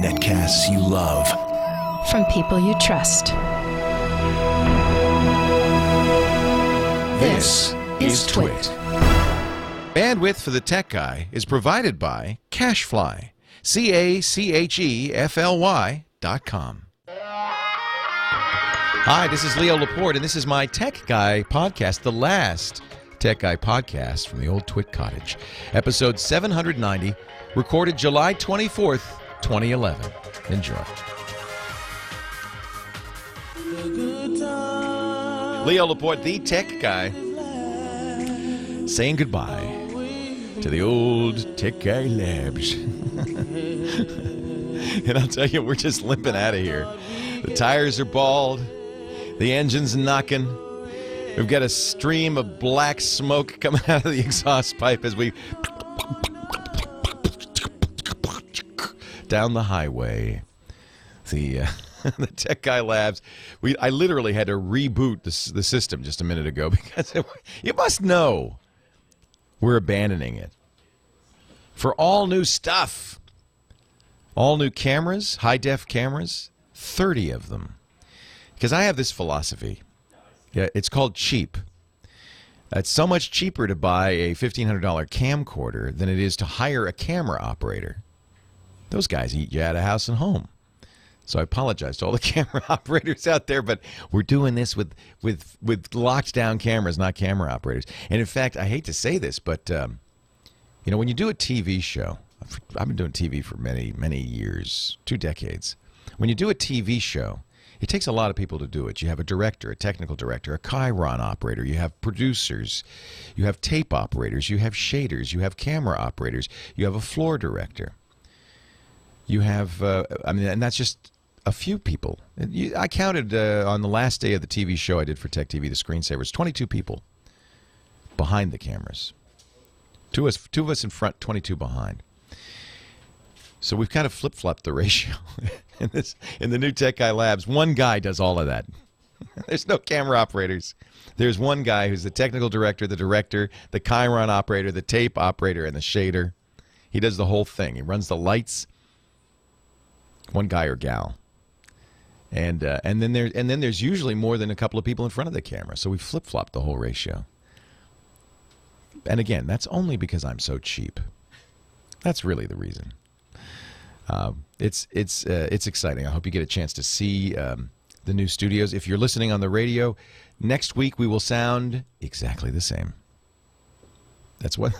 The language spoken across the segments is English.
Netcasts you love. From people you trust. This is TWiT. Bandwidth for the Tech Guy is provided by Cachefly. Cachefly.com. Hi, this is Leo Laporte, and this is my Tech Guy podcast, the last Tech Guy podcast from the old TWiT cottage. Episode 790, recorded July 24th, 2011. Enjoy. Leo Laporte, the Tech Guy, saying goodbye to the old Tech Guy labs. And I'll tell you, we're just limping out of here. The tires are bald. The engine's knocking. We've got a stream of black smoke coming out of the exhaust pipe as we down the highway. The Tech Guy Labs. I literally had to reboot the system just a minute ago because you must know we're abandoning it for all new stuff. All new cameras, high-def cameras, 30 of them. Because I have this philosophy. Yeah, it's called cheap. It's so much cheaper to buy a $1,500 camcorder than it is to hire a camera operator. Those guys eat you out of house and home. So I apologize to all the camera operators out there, but we're doing this with locked down cameras, not camera operators. And in fact, I hate to say this, but when you do a TV show, I've been doing TV for many, many years, 2 decades. When you do a TV show, it takes a lot of people to do it. You have a director, a technical director, a Chiron operator. You have producers. You have tape operators. You have shaders. You have camera operators. You have a floor director. You have, and that's just a few people. I counted on the last day of the TV show I did for Tech TV, the Screensavers, 22 people behind the cameras. Two of us in front, 22 behind. So we've kind of flip-flopped the ratio in the new Tech Guy Labs. One guy does all of that. There's no camera operators. There's one guy who's the technical director, the Chiron operator, the tape operator, and the shader. He does the whole thing. He runs the lights. One guy or gal. And then there's usually more than a couple of people in front of the camera. So we flip-flopped the whole ratio. And again, that's only because I'm so cheap. That's really the reason. It's exciting. I hope you get a chance to see the new studios. If you're listening on the radio, next week we will sound exactly the same. That's one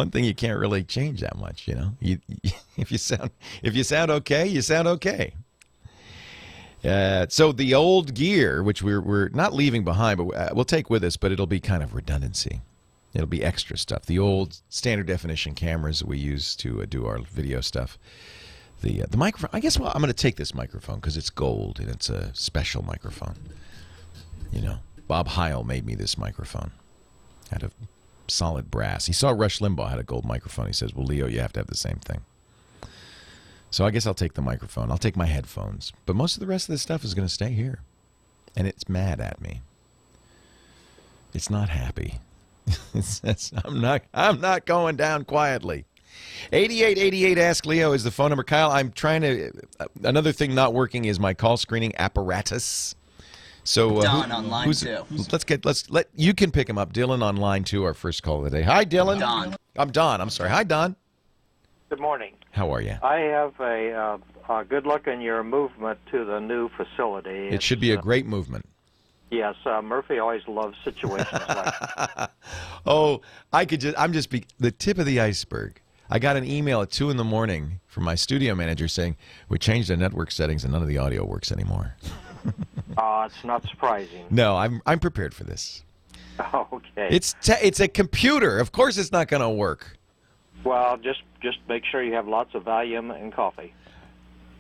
thing you can't really change that much. If you sound okay, you sound okay. So the old gear, which we're not leaving behind, but we'll take with us, but it'll be kind of redundancy. It'll be extra stuff. The old standard definition cameras that we use to do our video stuff. The microphone. I guess I'm going to take this microphone because it's gold and it's a special microphone. Bob Heil made me this microphone out of solid brass. He saw Rush Limbaugh had a gold microphone. He says, "Well, Leo, you have to have the same thing." So I guess I'll take the microphone. I'll take my headphones. But most of the rest of this stuff is going to stay here. And it's mad at me. It's not happy. I'm not going down quietly. 8888 Ask Leo is the phone number. Kyle, I'm trying to... another thing not working is my call screening apparatus. So Don on line 2. You can pick him up. Dylan on line 2, our first call of the day. Hi, Dylan. I'm Don. I'm sorry. Hi, Don. Good morning. How are you? I have a good look in your movement to the new facility. It should be a great movement. Yes, Murphy always loves situations like that. Oh, I'm just the tip of the iceberg. I got an email at 2 a.m. from my studio manager saying, we changed the network settings and none of the audio works anymore. It's not surprising. No, I'm prepared for this. Oh, okay. It's a computer. Of course it's not going to work. Well, just make sure you have lots of Valium and coffee.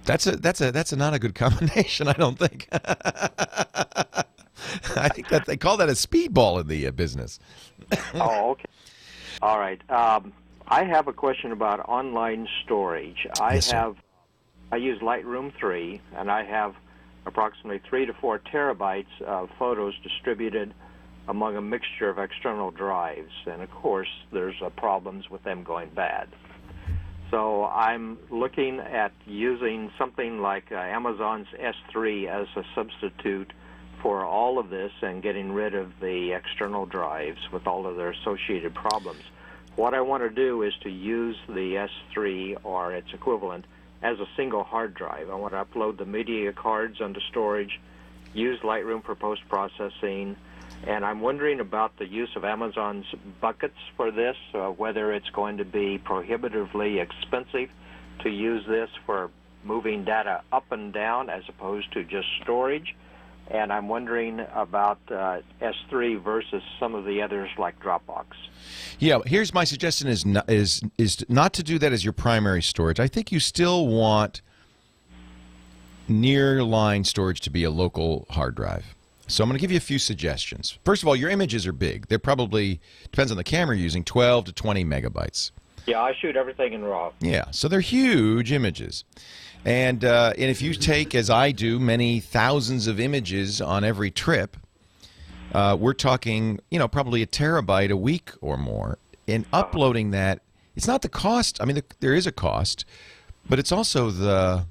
That's not a good combination, I don't think. I think that they call that a speedball in the business. Oh, okay. All right. I have a question about online storage. I use Lightroom 3, and I have approximately 3 to 4 terabytes of photos distributed among a mixture of external drives. And, of course, there's problems with them going bad. So I'm looking at using something like Amazon's S3 as a substitute for all of this and getting rid of the external drives with all of their associated problems. What I want to do is to use the S3 or its equivalent as a single hard drive. I want to upload the media cards onto storage, use Lightroom for post-processing, and I'm wondering about the use of Amazon's buckets for this, whether it's going to be prohibitively expensive to use this for moving data up and down as opposed to just storage. And I'm wondering about S3 versus some of the others like Dropbox. Yeah, here's my suggestion: is not to do that as your primary storage. I think you still want near-line storage to be a local hard drive. So I'm going to give you a few suggestions. First of all, your images are big. They're probably, depends on the camera you're using, 12 to 20 megabytes. Yeah, I shoot everything in RAW. Yeah, so they're huge images. And if you take, as I do, many thousands of images on every trip, we're talking, probably a terabyte a week or more. And uploading that, it's not the cost. I mean, there is a cost, but it's also the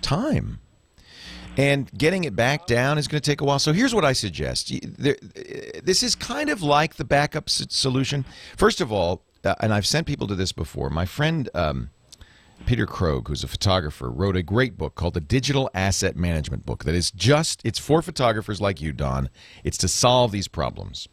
time. And getting it back down is going to take a while. So here's what I suggest. This is kind of like the backup solution. First of all, and I've sent people to this before, my friend Peter Krogh, who's a photographer, wrote a great book called the Digital Asset Management Book. That is it's for photographers like you, Don. It's to solve these problems.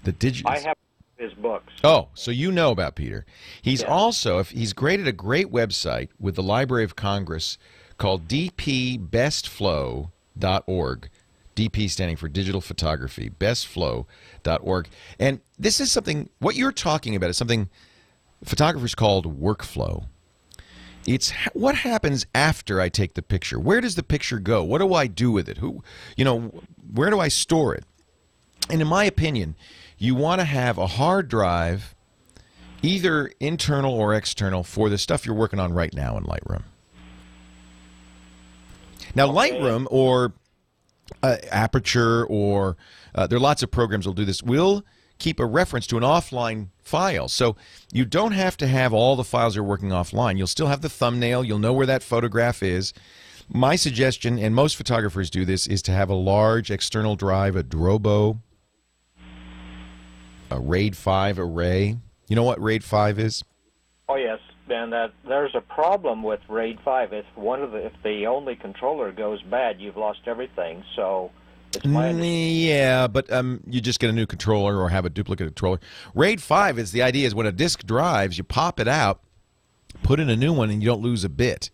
I have his books. Oh, so you know about Peter. He's also, he's created a great website with the Library of Congress called dpbestflow.org. DP standing for digital photography, bestflow.org. And this is something, what you're talking about is something photographers called workflow. It's what happens after I take the picture. Where does the picture go? What do I do with it? Where do I store it? And in my opinion, you want to have a hard drive, either internal or external, for the stuff you're working on right now in Lightroom. Now, Lightroom or Aperture or there are lots of programs that will do this, will keep a reference to an offline file. So you don't have to have all the files you're working offline. You'll still have the thumbnail. You'll know where that photograph is. My suggestion, and most photographers do this, is to have a large external drive, a Drobo, a RAID 5 array. You know what RAID 5 is? Oh, yes. And there's a problem with RAID 5. If the only controller goes bad, you've lost everything. So it's my yeah, but you just get a new controller or have a duplicate controller. RAID 5 is the idea is when a disk drives, you pop it out, put in a new one, and you don't lose a bit.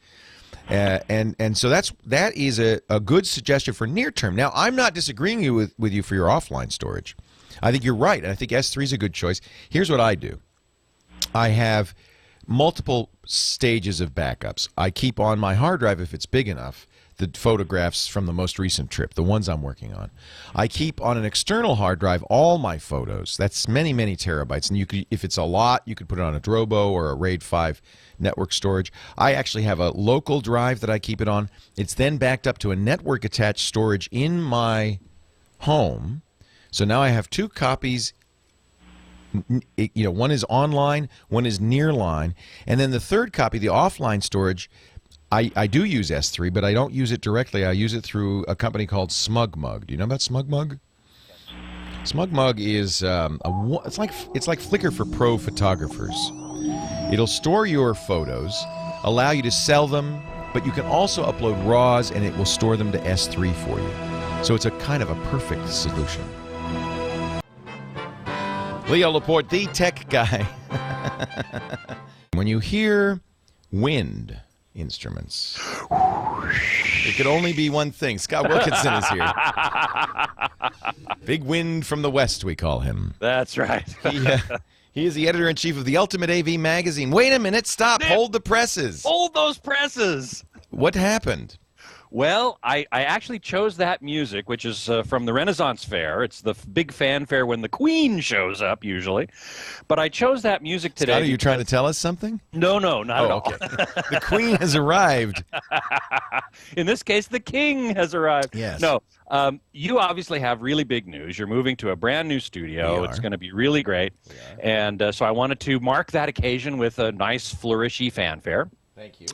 And so that is a good suggestion for near term. Now, I'm not disagreeing with you for your offline storage. I think you're right, and I think S3 is a good choice. Here's what I do. I have multiple stages of backups. I keep on my hard drive, if it's big enough, the photographs from the most recent trip, the ones I'm working on. I keep on an external hard drive all my photos. That's many, many terabytes. And you could, if it's a lot, you could put it on a Drobo or a RAID 5 network storage. I actually have a local drive that I keep it on. It's then backed up to a network attached storage in my home. So now I have two copies. One is online, one is nearline, and then the third copy, the offline storage, I do use S3, but I don't use it directly. I use it through a company called SmugMug. Do you know about SmugMug? SmugMug is it's like Flickr for pro photographers. It'll store your photos, allow you to sell them, but you can also upload RAWs, and it will store them to S3 for you. So it's a kind of a perfect solution. Leo Laporte, the tech guy. When you hear wind instruments, it could only be one thing. Scott Wilkinson is here. Big Wind from the West, we call him. That's right. He is the editor-in-chief of the Ultimate AV magazine. Wait a minute, stop. Nick, hold the presses. Hold those presses. What happened? Well, I actually chose that music, which is from the Renaissance Fair. It's the big fanfare when the Queen shows up, usually. But I chose that music today. Scott, are you trying to tell us something? No, not at all. Okay. The Queen has arrived. In this case, the King has arrived. Yes. No, you obviously have really big news. You're moving to a brand new studio. It's going to be really great. And so I wanted to mark that occasion with a nice, flourishy fanfare. Thank you.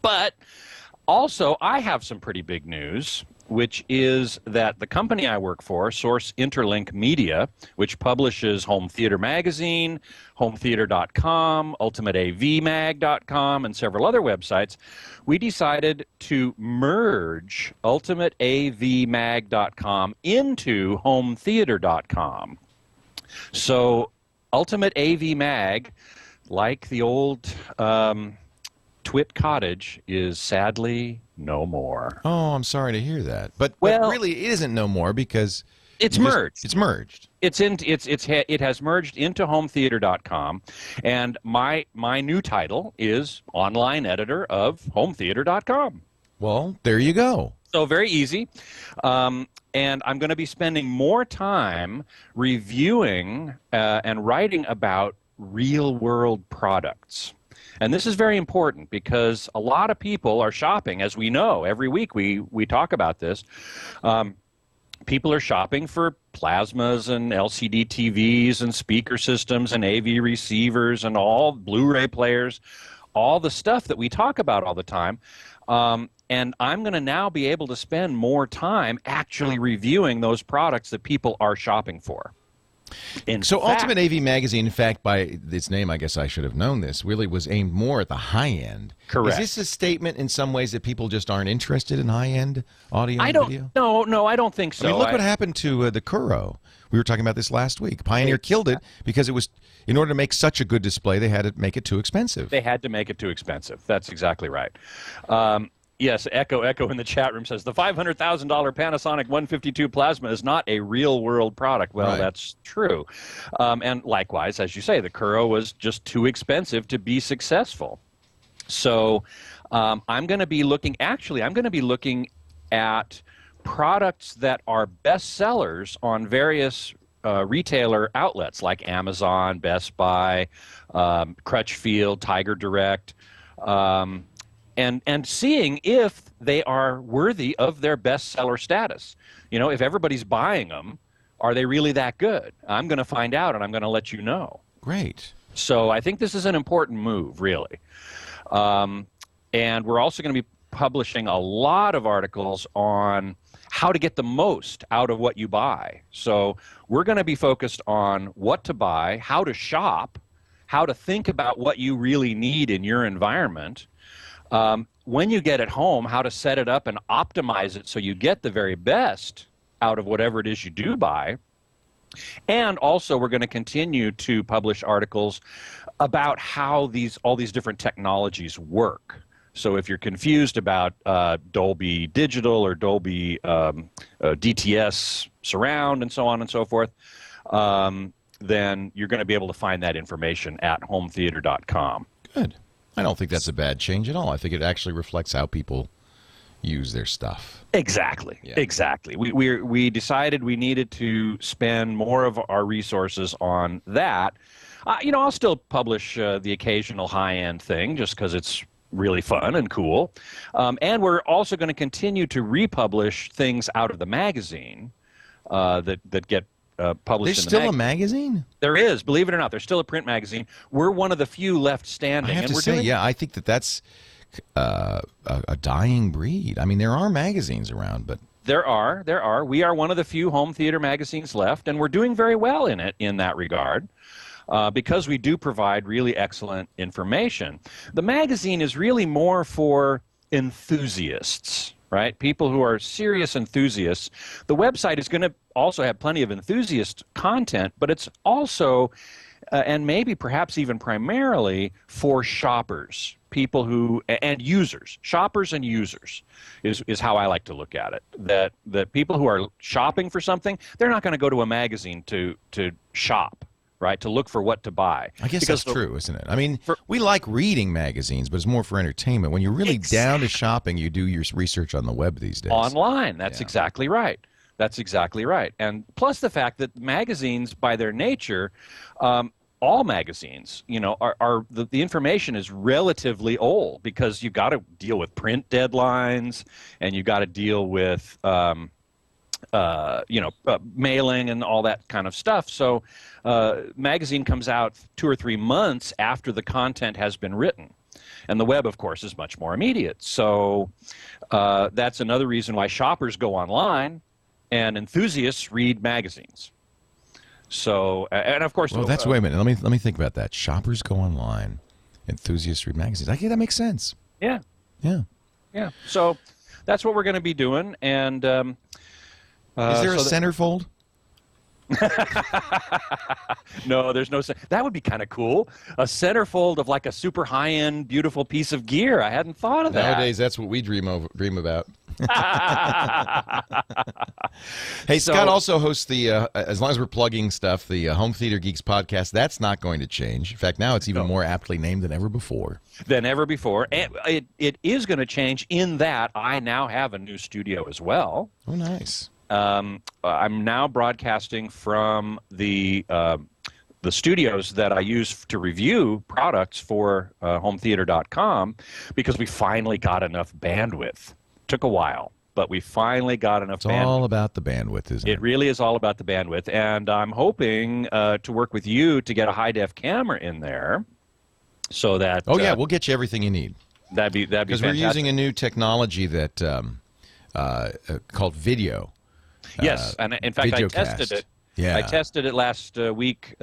But also, I have some pretty big news, which is that the company I work for, Source Interlink Media, which publishes Home Theater Magazine, HomeTheater.com, UltimateAVMag.com, and several other websites, we decided to merge UltimateAVMag.com into HomeTheater.com. So Ultimate AV Mag, like the old TWiT cottage, is sadly no more. Oh, I'm sorry to hear that. But really, it isn't no more because it's merged. It's merged. It has merged into HomeTheater.com, and my new title is online editor of HomeTheater.com. Well, there you go. So very easy. And I'm going to be spending more time reviewing and writing about real-world products. And this is very important because a lot of people are shopping, as we know. Every week we talk about this. People are shopping for plasmas and LCD TVs and speaker systems and AV receivers and all Blu-ray players, all the stuff that we talk about all the time. And I'm going to now be able to spend more time actually reviewing those products that people are shopping for. Ultimate AV Magazine, in fact, by its name, I guess I should have known this, really was aimed more at the high end. Correct. Is this a statement in some ways that people just aren't interested in high-end audio and video? No, I don't think so. I mean, look what happened to the Kuro. We were talking about this last week. Pioneer killed it because it was, in order to make such a good display, they had to make it too expensive. They had to make it too expensive. That's exactly right. Yes, Echo in the chat room says the $500,000 Panasonic 152 plasma is not a real-world product. Well, That's true. And likewise, as you say, the Kuro was just too expensive to be successful. So I'm going to be looking at products that are bestsellers on various retailer outlets like Amazon, Best Buy, Crutchfield, Tiger Direct, and seeing if they are worthy of their bestseller status. You know, if everybody's buying them, are they really that good? I'm going to find out, and I'm going to let you know. Great. So I think this is an important move, really. And we're also going to be publishing a lot of articles on how to get the most out of what you buy. So we're going to be focused on what to buy, how to shop, how to think about what you really need in your environment. When you get it home, how to set it up and optimize it so you get the very best out of whatever it is you do buy. And also, we're going to continue to publish articles about how all these different technologies work. So if you're confused about Dolby Digital or Dolby DTS Surround and so on and so forth, then you're going to be able to find that information at HomeTheater.com. Good. I don't think that's a bad change at all. I think it actually reflects how people use their stuff. Exactly. Yeah. Exactly. We decided we needed to spend more of our resources on that. I'll still publish the occasional high-end thing just because it's really fun and cool. And we're also going to continue to republish things out of the magazine that get published. There's still a magazine? There is, believe it or not. There's still a print magazine. We're one of the few left standing. I have to say, I think that's a dying breed. I mean, there are magazines around, but... There are. We are one of the few home theater magazines left, and we're doing very well in that regard. Because we do provide really excellent information. The magazine is really more for enthusiasts, right? People who are serious enthusiasts. The website is going to also have plenty of enthusiast content, but it's also, and maybe perhaps even primarily, for shoppers, people who, and users. Shoppers and users is how I like to look at it. That people who are shopping for something, they're not going to go to a magazine to shop. right? To look for what to buy. I guess Because that's true, isn't it? I mean, we like reading magazines, but it's more for entertainment. When you're really down to shopping, you do your research on the web these days. Online. That's exactly right. That's exactly right. And plus the fact that magazines, by their nature, all magazines, are the information is relatively old because you've got to deal with print deadlines and you've got to deal with mailing and all that kind of stuff. So magazine comes out 2 or 3 months after the content has been written. And the web, of course, is much more immediate. So that's another reason why shoppers go online and enthusiasts read magazines. So, and of course... Well, wait a minute. Let me think about that. Shoppers go online, enthusiasts read magazines. I think that makes sense. Yeah. So that's what we're going to be doing. And is there a centerfold? No, there's no. That would be kind of cool. A centerfold of like a super high-end, beautiful piece of gear. I hadn't thought of that. Nowadays, that's what we dream about. Hey, Scott also hosts the, as long as we're plugging stuff, the Home Theater Geeks podcast. That's not going to change. In fact, now it's even more aptly named than ever before. And it is going to change in that I now have a new studio as well. Oh, nice. I'm now broadcasting from the studios that I use to review products for HomeTheater.com because we finally got enough bandwidth. Took a while, but we finally got enough bandwidth. It's all about the bandwidth, isn't it? It really is all about the bandwidth, and I'm hoping to work with you to get a high-def camera in there so that... Oh, yeah, we'll get you everything you need. That'd be fantastic. Because we're using a new technology that called video. Yes, and in fact, I tested it. Yeah. I tested it last week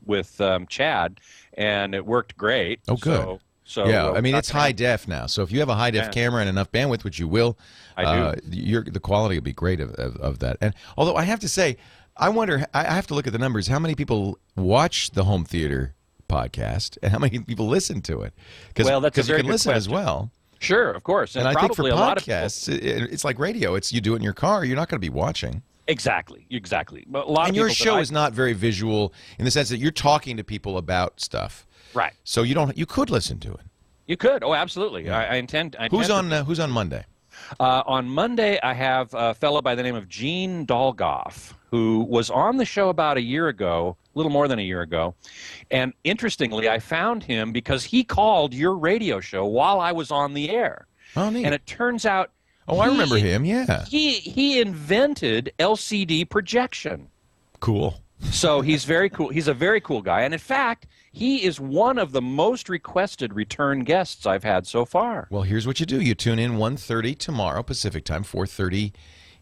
with Chad, and it worked great. Oh, good. So yeah, I mean, it's high def now. So if you have a high def camera and enough bandwidth, which you will, I do. The quality will be great of that. And although I have to say, I wonder, I have to look at the numbers. How many people watch the Home Theater podcast, and how many people listen to it? Because you can listen as well. Sure, of course. And I think for podcasts, it's like radio. You do it in your car. You're not going to be watching. Exactly. But a lot and of your show is not very visual in the sense that you're talking to people about stuff. Right. So you could listen to it. You could. Oh, absolutely. Yeah. I intend. Who's on Monday? On Monday, I have a fellow by the name of Gene Dolgoff, who was on the show about a year ago, a little more than a year ago. And interestingly, I found him because he called your radio show while I was on the air. Oh, neat. And it turns out... Oh, I remember him, yeah. He invented LCD projection. Cool. So he's very cool. He's a very cool guy. And in fact, he is one of the most requested return guests I've had so far. Well, here's what you do. You tune in 1:30 tomorrow Pacific time, 4:30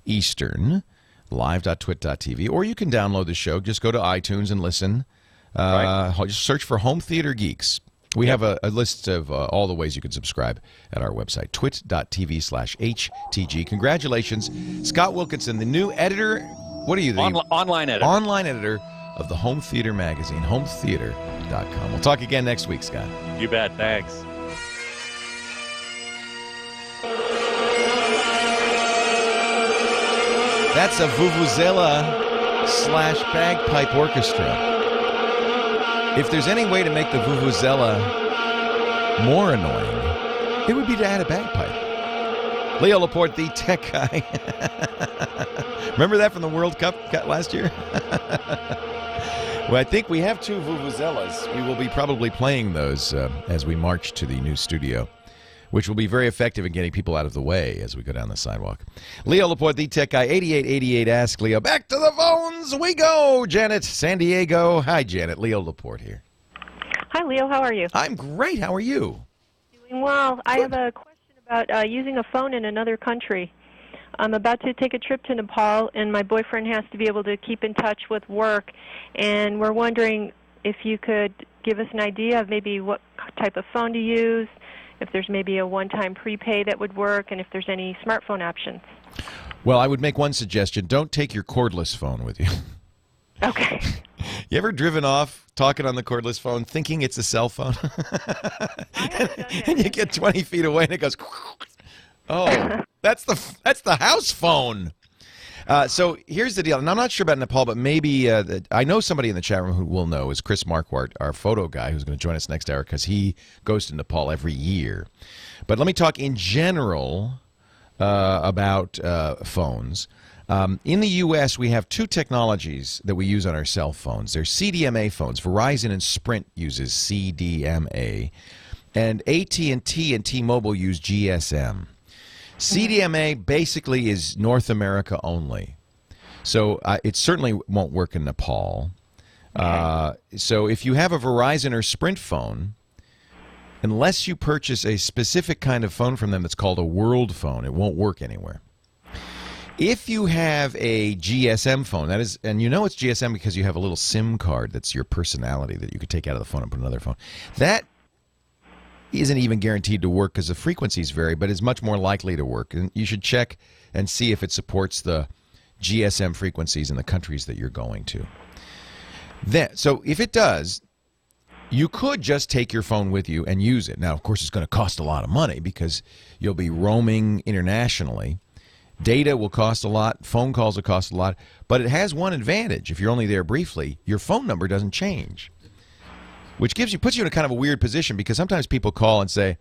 Eastern, live.twit.tv, or you can download the show. Just go to iTunes and listen. Just search for Home Theater Geeks. We have a list of all the ways you can subscribe at our website, twit.tv/HTG. Congratulations, Scott Wilkinson, the new editor. What are you? The online editor. Online editor of the Home Theater magazine, hometheater.com. We'll talk again next week, Scott. You bet. Thanks. That's a Vuvuzela/bagpipe orchestra. If there's any way to make the Vuvuzela more annoying, it would be to add a bagpipe. Leo Laporte, the tech guy. Remember that from the World Cup last year? Well, I think we have 2 Vuvuzelas. We will be probably playing those as we march to the new studio, which will be very effective in getting people out of the way as we go down the sidewalk. Leo Laporte, the tech guy, 8888 Ask Leo. Back to the phones we go. Janet, San Diego. Hi, Janet. Leo Laporte here. Hi, Leo. How are you? I'm great. How are you? Doing well. I have a question about using a phone in another country. I'm about to take a trip to Nepal, and my boyfriend has to be able to keep in touch with work, and we're wondering if you could give us an idea of maybe what type of phone to use, if there's maybe a one-time prepay that would work, and if there's any smartphone options. Well, I would make one suggestion. Don't take your cordless phone with you. Okay. You ever driven off talking on the cordless phone thinking it's a cell phone? And you get 20 feet away and it goes... Oh, that's the house phone. So here's the deal, and I'm not sure about Nepal, but maybe I know somebody in the chat room who will know is Chris Marquardt, our photo guy, who's going to join us next hour because he goes to Nepal every year. But let me talk in general about phones. In the U.S., we have two technologies that we use on our cell phones. There's CDMA phones. Verizon and Sprint uses CDMA, and AT&T and T-Mobile use GSM. CDMA basically is North America only, so it certainly won't work in Nepal. So if you have a Verizon or Sprint phone, unless you purchase a specific kind of phone from them that's called a world phone, it won't work anywhere. If you have a GSM phone, that is, and you know it's GSM because you have a little SIM card that's your personality that you could take out of the phone and put in another phone. That isn't even guaranteed to work because the frequencies vary, but is much more likely to work. And you should check and see if it supports the GSM frequencies in the countries that you're going to. So if it does, you could just take your phone with you and use it. Now, of course, it's going to cost a lot of money because you'll be roaming internationally. Data will cost a lot. Phone calls will cost a lot. But it has one advantage. If you're only there briefly, your phone number doesn't change, which puts you in a kind of a weird position because sometimes people call and say,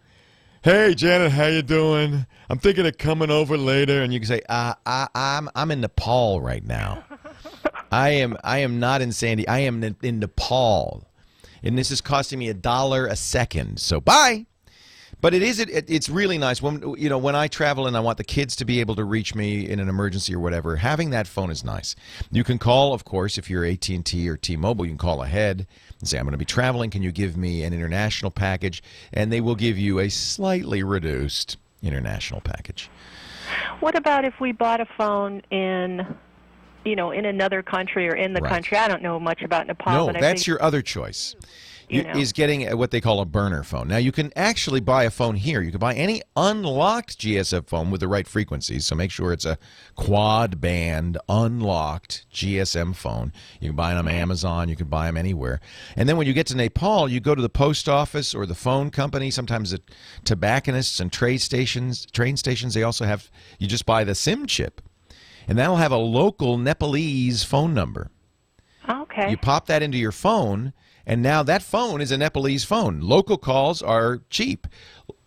"Hey, Janet, how you doing? I'm thinking of coming over later." And you can say, I'm in Nepal right now. I am not in Sandy. I am in Nepal. And this is costing me $1 a second. So bye. But it's really nice when I travel and I want the kids to be able to reach me in an emergency or whatever. Having that phone is nice. You can call, of course, if you're AT&T or T-Mobile, you can call ahead and say, "I'm going to be traveling. Can you give me an international package?" And they will give you a slightly reduced international package. What about if we bought a phone in another country or in the country? I don't know much about Nepal. No, but I that's think, your other choice. Is getting what they call a burner phone. Now, you can actually buy a phone here. You can buy any unlocked GSM phone with the right frequencies, so make sure it's a quad-band, unlocked GSM phone. You can buy them on Amazon. You can buy them anywhere. And then when you get to Nepal, you go to the post office or the phone company, sometimes the tobacconists and train stations. They also have, you just buy the SIM chip, and that'll have a local Nepalese phone number. Okay. You pop that into your phone, and now that phone is a Nepalese phone. Local calls are cheap.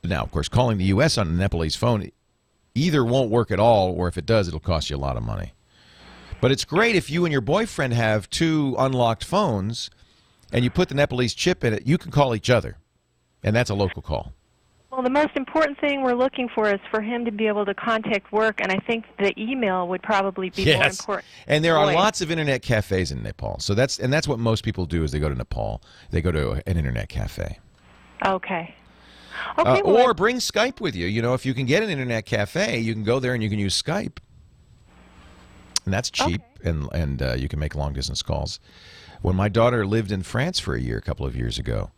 Now, of course, calling the U.S. on a Nepalese phone either won't work at all, or if it does, it'll cost you a lot of money. But it's great if you and your boyfriend have two unlocked phones and you put the Nepalese chip in it, you can call each other, and that's a local call. Well, the most important thing we're looking for is for him to be able to contact work, and I think the email would probably be more important. And there are lots of internet cafes in Nepal. So that's what most people do is they go to Nepal. They go to an internet cafe. Okay. Or bring Skype with you. If you can get an internet cafe, you can go there and you can use Skype. And that's cheap, and you can make long-distance calls. When my daughter lived in France for a year, a couple of years ago,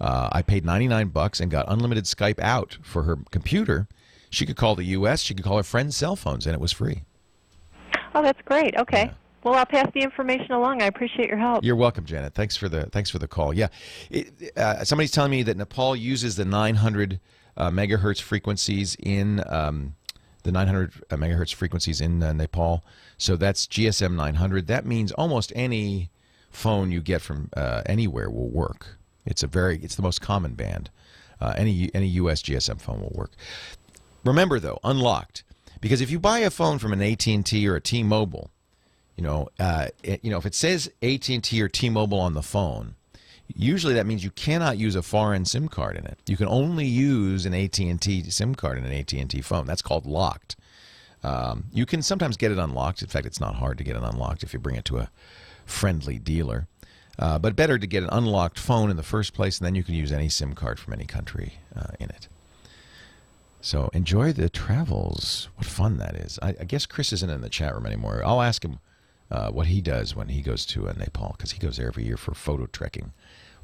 I paid $99 and got unlimited Skype out for her computer. She could call the U.S., she could call her friends' cell phones, and it was free. Oh, that's great. Okay. Yeah. Well, I'll pass the information along. I appreciate your help. You're welcome, Janet. Thanks for the call. Yeah, somebody's telling me that Nepal uses the 900 megahertz frequencies in Nepal. So that's GSM 900. That means almost any phone you get from anywhere will work. It's the most common band. Any U.S. GSM phone will work. Remember, though, unlocked, because if you buy a phone from an AT&T or a T-Mobile, if it says AT&T or T-Mobile on the phone, usually that means you cannot use a foreign SIM card in it. You can only use an AT&T SIM card in an AT&T phone. That's called locked. You can sometimes get it unlocked. In fact, it's not hard to get it unlocked if you bring it to a friendly dealer. But better to get an unlocked phone in the first place, and then you can use any SIM card from any country in it. So enjoy the travels. What fun that is. I guess Chris isn't in the chat room anymore. I'll ask him what he does when he goes to Nepal, because he goes there every year for photo trekking.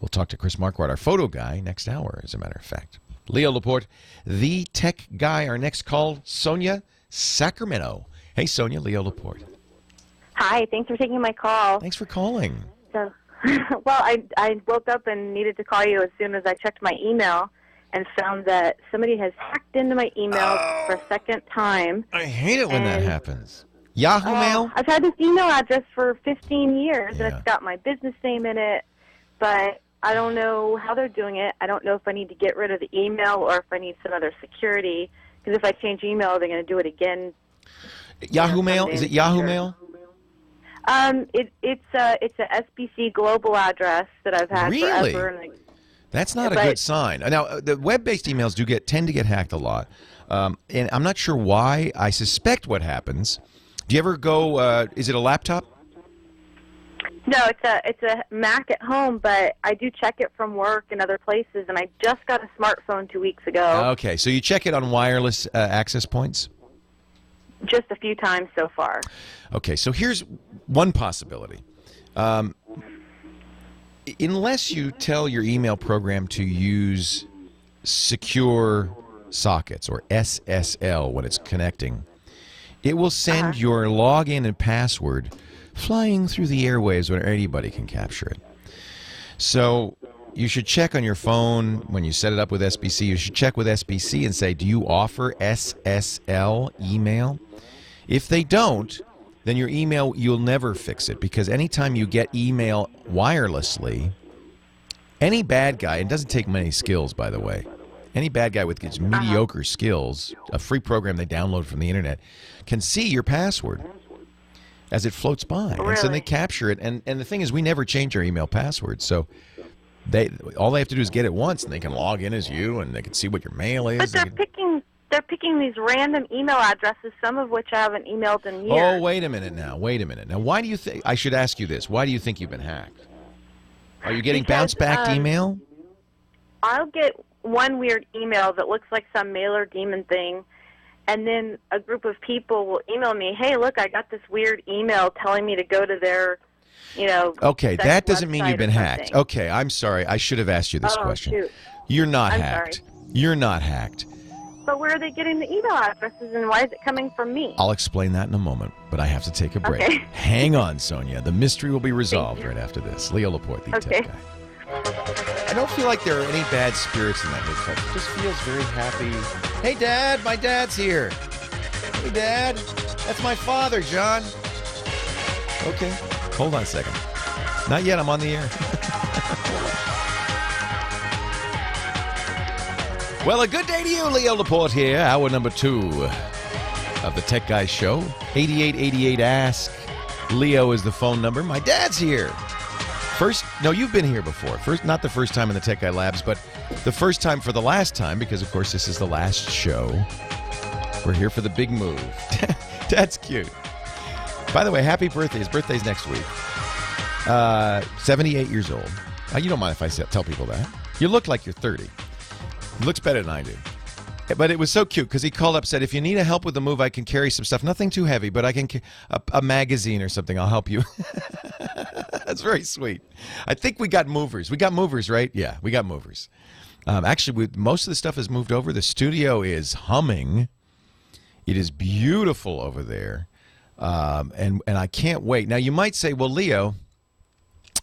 We'll talk to Chris Marquardt, our photo guy, next hour, as a matter of fact. Leo Laporte, the tech guy. Our next call, Sonia, Sacramento. Hey, Sonia, Leo Laporte. Hi, thanks for taking my call. Thanks for calling. So, well, I woke up and needed to call you as soon as I checked my email and found that somebody has hacked into my email for a second time. I hate it when that happens. Yahoo Mail? I've had this email address for 15 years, Yeah. and it's got my business name in it, but I don't know how they're doing it. I don't know if I need to get rid of the email or if I need some other security, because if I change email, they're going to do it again. Yahoo Mail? Is it Yahoo Mail? It's a SBC global address that I've had Really? forever. And That's not a good sign. Now, the web-based emails tend to get hacked a lot, and I'm not sure why. I suspect what happens. Do you ever go? Is it a laptop? No, it's a Mac at home, but I do check it from work and other places, and I just got a smartphone 2 weeks ago. Okay, so you check it on wireless access points? Just a few times so far. Okay, so here's one possibility. Unless you tell your email program to use secure sockets, or SSL, when it's connecting, it will send your login and password flying through the airwaves where anybody can capture it. So you should check on your phone when you set it up with SBC. You should check with SBC and say, do you offer SSL email? If they don't, then your email, you'll never fix it, because anytime you get email wirelessly, any bad guy, it doesn't take many skills, by the way, any bad guy with his mediocre skills, a free program they download from the internet, can see your password as it floats by. Really? And so they capture it. And the thing is, we never change our email password. So all they have to do is get it once, and they can log in as you, and they can see what your mail is. But they're picking these random email addresses, some of which I haven't emailed in years. Oh, wait a minute now. Now, why do you think, I should ask you this, why do you think you've been hacked? Are you getting bounce-back email? I'll get one weird email that looks like some mailer demon thing, and then a group of people will email me, hey, look, I got this weird email telling me to go to their, Okay, sex that doesn't mean you've been website or hacked. something. Okay, I'm sorry. I should have asked you this question. Shoot. You're not I'm hacked. sorry. You're not hacked. But where are they getting the email addresses, and why is it coming from me? I'll explain that in a moment, but I have to take a break. Okay. Hang on, Sonia. The mystery will be resolved right after this. Leo Laporte, the tech guy. I don't feel like there are any bad spirits in that mix-up. It just feels very happy. Hey, Dad, my dad's here. Hey, Dad, that's my father, John. Okay, hold on a second. Not yet, I'm on the air. Well, a good day to you, Leo Laporte here. Hour number 2 of the Tech Guy Show. 8888 Ask. Leo is the phone number. My dad's here. You've been here before. Not the first time in the Tech Guy Labs, but the first time for the last time, because, of course, this is the last show. We're here for the big move. That's cute. By the way, happy birthday. His birthday's next week. 78 years old. You don't mind if I tell people that. You look like you're 30. He looks better than I do. But it was so cute because he called up, said, if you need help with the move, I can carry some stuff. Nothing too heavy, but I can a magazine or something. I'll help you. That's very sweet. I think we got movers. We got movers, right? Yeah, we got movers. Actually, most of the stuff has moved over. The studio is humming. It is beautiful over there. And I can't wait. Now, you might say, well, Leo,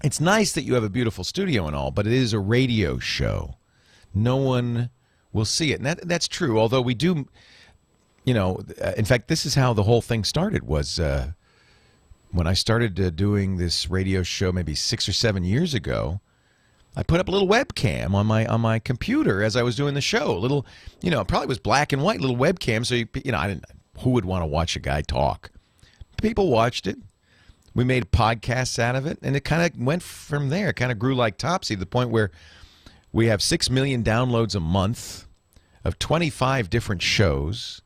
it's nice that you have a beautiful studio and all, but it is a radio show. No one will see it. And that's true, although we do, in fact, this is how the whole thing started, was when I started doing this radio show maybe 6 or 7 years ago. I put up a little webcam on my computer as I was doing the show. A little, it probably was black and white, little webcam. So, who would want to watch a guy talk? People watched it. We made podcasts out of it, and it kind of went from there. It kind of grew like Topsy, to the point where we have 6 million downloads a month of 25 different shows,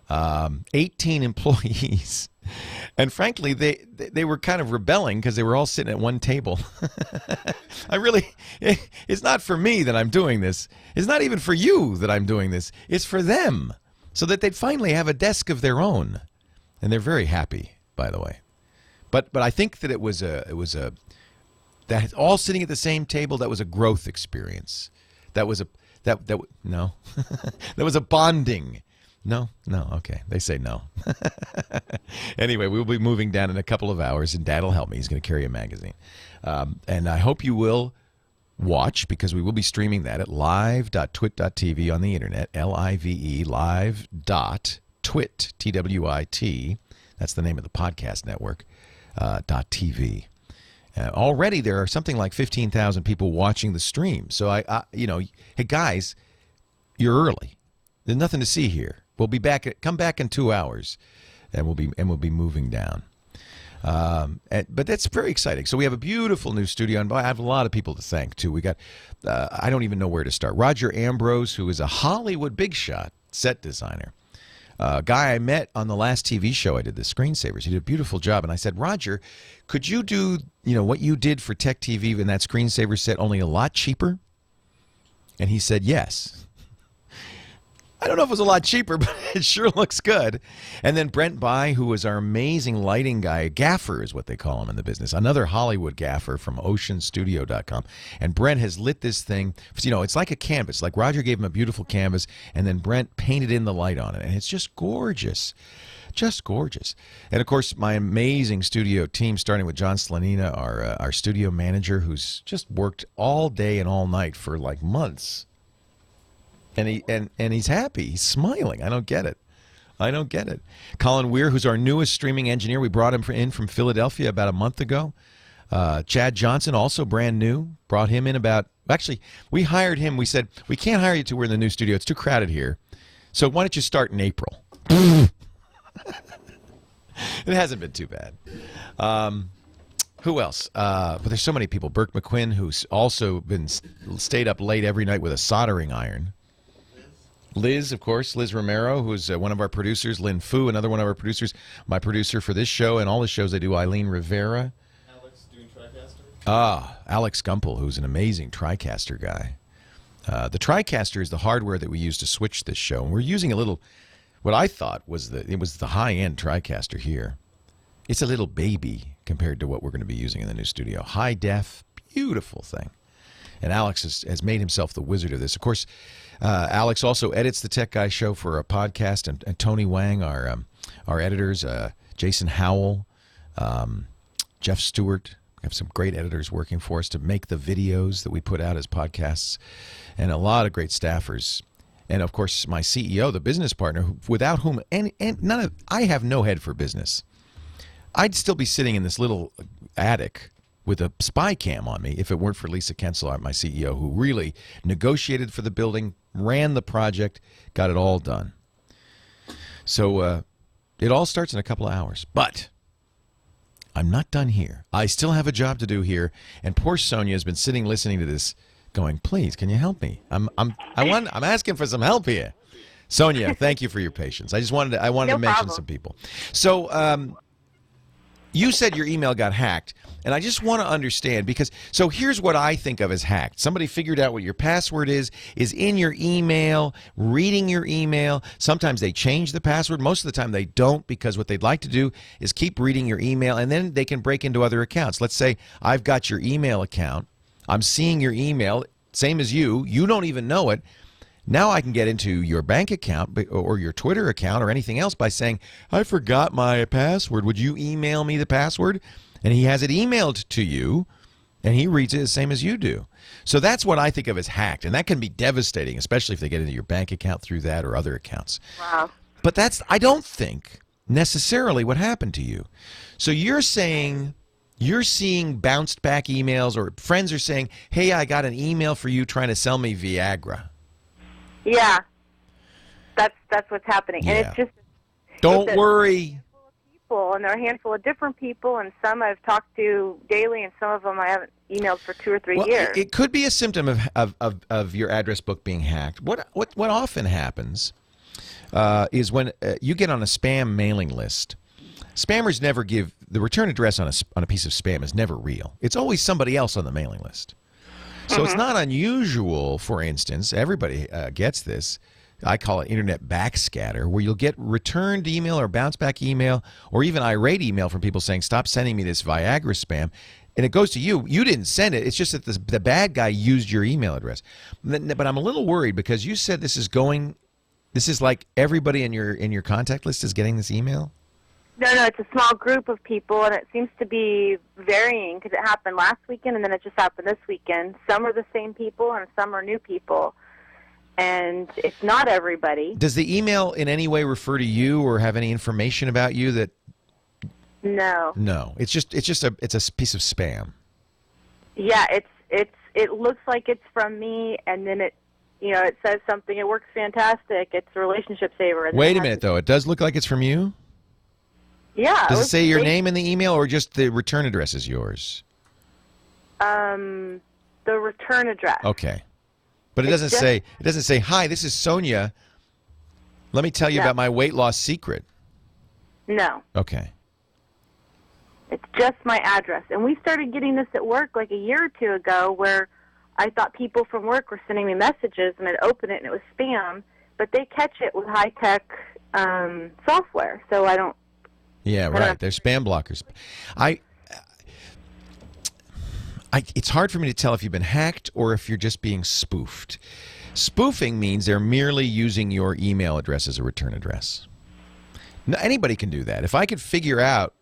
18 employees. And frankly, they were kind of rebelling because they were all sitting at one table. It's not for me that I'm doing this. It's not even for you that I'm doing this. It's for them, so that they'd finally have a desk of their own. And they're very happy, by the way. But I think that it was that all sitting at the same table, that was a growth experience. That was no. That was a bonding. No, okay. They say no. Anyway, we'll be moving down in a couple of hours, and Dad will help me. He's going to carry a magazine. And I hope you will watch, because we will be streaming that at live.twit.tv on the internet, live live.twit, TWiT, That's the name of the podcast network, .tv. Already there are something like 15,000 people watching the stream. So hey guys, you're early. There's nothing to see here. We'll be back. Come back in 2 hours, and we'll be moving down. But that's very exciting. So we have a beautiful new studio, and I have a lot of people to thank too. We got I don't even know where to start. Roger Ambrose, who is a Hollywood big shot set designer. Guy I met on the last TV show I did, the Screensavers. He did a beautiful job. And I said, Roger, could you do, what you did for Tech TV in that Screensaver set only a lot cheaper? And he said, yes. I don't know if it was a lot cheaper, but it sure looks good. And then Brent By, who was our amazing lighting guy, gaffer is what they call him in the business, another Hollywood gaffer from oceanstudio.com. And Brent has lit this thing. It's like a canvas. Like Roger gave him a beautiful canvas, and then Brent painted in the light on it. And it's just gorgeous. Just gorgeous. And, of course, my amazing studio team, starting with John Slanina, our studio manager, who's just worked all day and all night for, like, months. And he's happy. He's smiling. I don't get it. Colin Weir, who's our newest streaming engineer, we brought him in from Philadelphia about a month ago. Chad Johnson, also brand new, brought him in we hired him. We said, we can't hire you till we're in the new studio. It's too crowded here. So why don't you start in April? It hasn't been too bad. Who else? But there's so many people. Burke McQuinn, who's also stayed up late every night with a soldering iron. Liz, of course, Liz Romero, who's one of our producers. Lynn Fu, another one of our producers. My producer for this show and all the shows I do, Eileen Rivera. Alex doing TriCaster. Alex Gumpel, who's an amazing TriCaster guy. The TriCaster is the hardware that we use to switch this show. And we're using what I thought was the high-end TriCaster here. It's a little baby compared to what we're going to be using in the new studio. High def, beautiful thing. And Alex has made himself the wizard of this. Of course, Alex also edits the Tech Guy Show for a podcast, and Tony Wang, our editors, Jason Howell, Jeff Stewart. We have some great editors working for us to make the videos that we put out as podcasts, and a lot of great staffers. And, of course, my CEO, the business partner, without whom I have no head for business. I'd still be sitting in this little attic with a spy cam on me if it weren't for Lisa Kenselart, my CEO, who really negotiated for the building, ran the project, got it all done. So it all starts in a couple of hours. But I'm not done here. I still have a job to do here, and poor Sonia has been sitting listening to this going, please, can you help me? I'm asking for some help here. Sonia, thank you for your patience. I wanted to mention some people. So you said your email got hacked, and I just want to understand so here's what I think of as hacked. Somebody figured out what your password is in your email, reading your email. Sometimes they change the password. Most of the time they don't, because what they'd like to do is keep reading your email, and then they can break into other accounts. Let's say I've got your email account. I'm seeing your email, same as you. You don't even know it. Now I can get into your bank account or your Twitter account or anything else by saying, I forgot my password. Would you email me the password? And he has it emailed to you, and he reads it the same as you do. So that's what I think of as hacked, and that can be devastating, especially if they get into your bank account through that or other accounts. Wow. But that's, I don't think, necessarily what happened to you. So you're saying you're seeing bounced back emails, or friends are saying, hey, I got an email for you trying to sell me Viagra. Yeah, that's what's happening, Yeah. and it's just Don't worry. People, and there are a handful of different people, and some I've talked to daily, and some of them I haven't emailed for 2 or 3 years. It could be a symptom of your address book being hacked. What often happens is when you get on a spam mailing list. Spammers never give the return address on a piece of spam is never real. It's always somebody else on the mailing list. So it's not unusual, for instance, everybody gets this, I call it internet backscatter, where you'll get returned email or bounce back email or even irate email from people saying, stop sending me this Viagra spam. And it goes to you. You didn't send it. It's just that the bad guy used your email address. But I'm a little worried because you said this is like everybody in your contact list is getting this email? No, it's a small group of people, and it seems to be varying because it happened last weekend, and then it just happened this weekend. Some are the same people, and some are new people, and it's not everybody. Does the email in any way refer to you or have any information about you that No. No, it's a piece of spam. Yeah, it looks like it's from me, and then it says something. It works fantastic. It's a relationship saver. And Wait a minute, though. It does look like it's from you? Yeah. Does it say your name in the email, or just the return address is yours? The return address. Okay. But it doesn't say, "Hi, this is Sonia. Let me tell you about my weight loss secret." No. Okay. It's just my address. And we started getting this at work like a year or two ago, where I thought people from work were sending me messages, and I'd open it and it was spam, but they catch it with high-tech software, so I don't... Yeah, right. They're spam blockers. It's hard for me to tell if you've been hacked or if you're just being spoofed. Spoofing means they're merely using your email address as a return address. Now, anybody can do that. If I could figure out...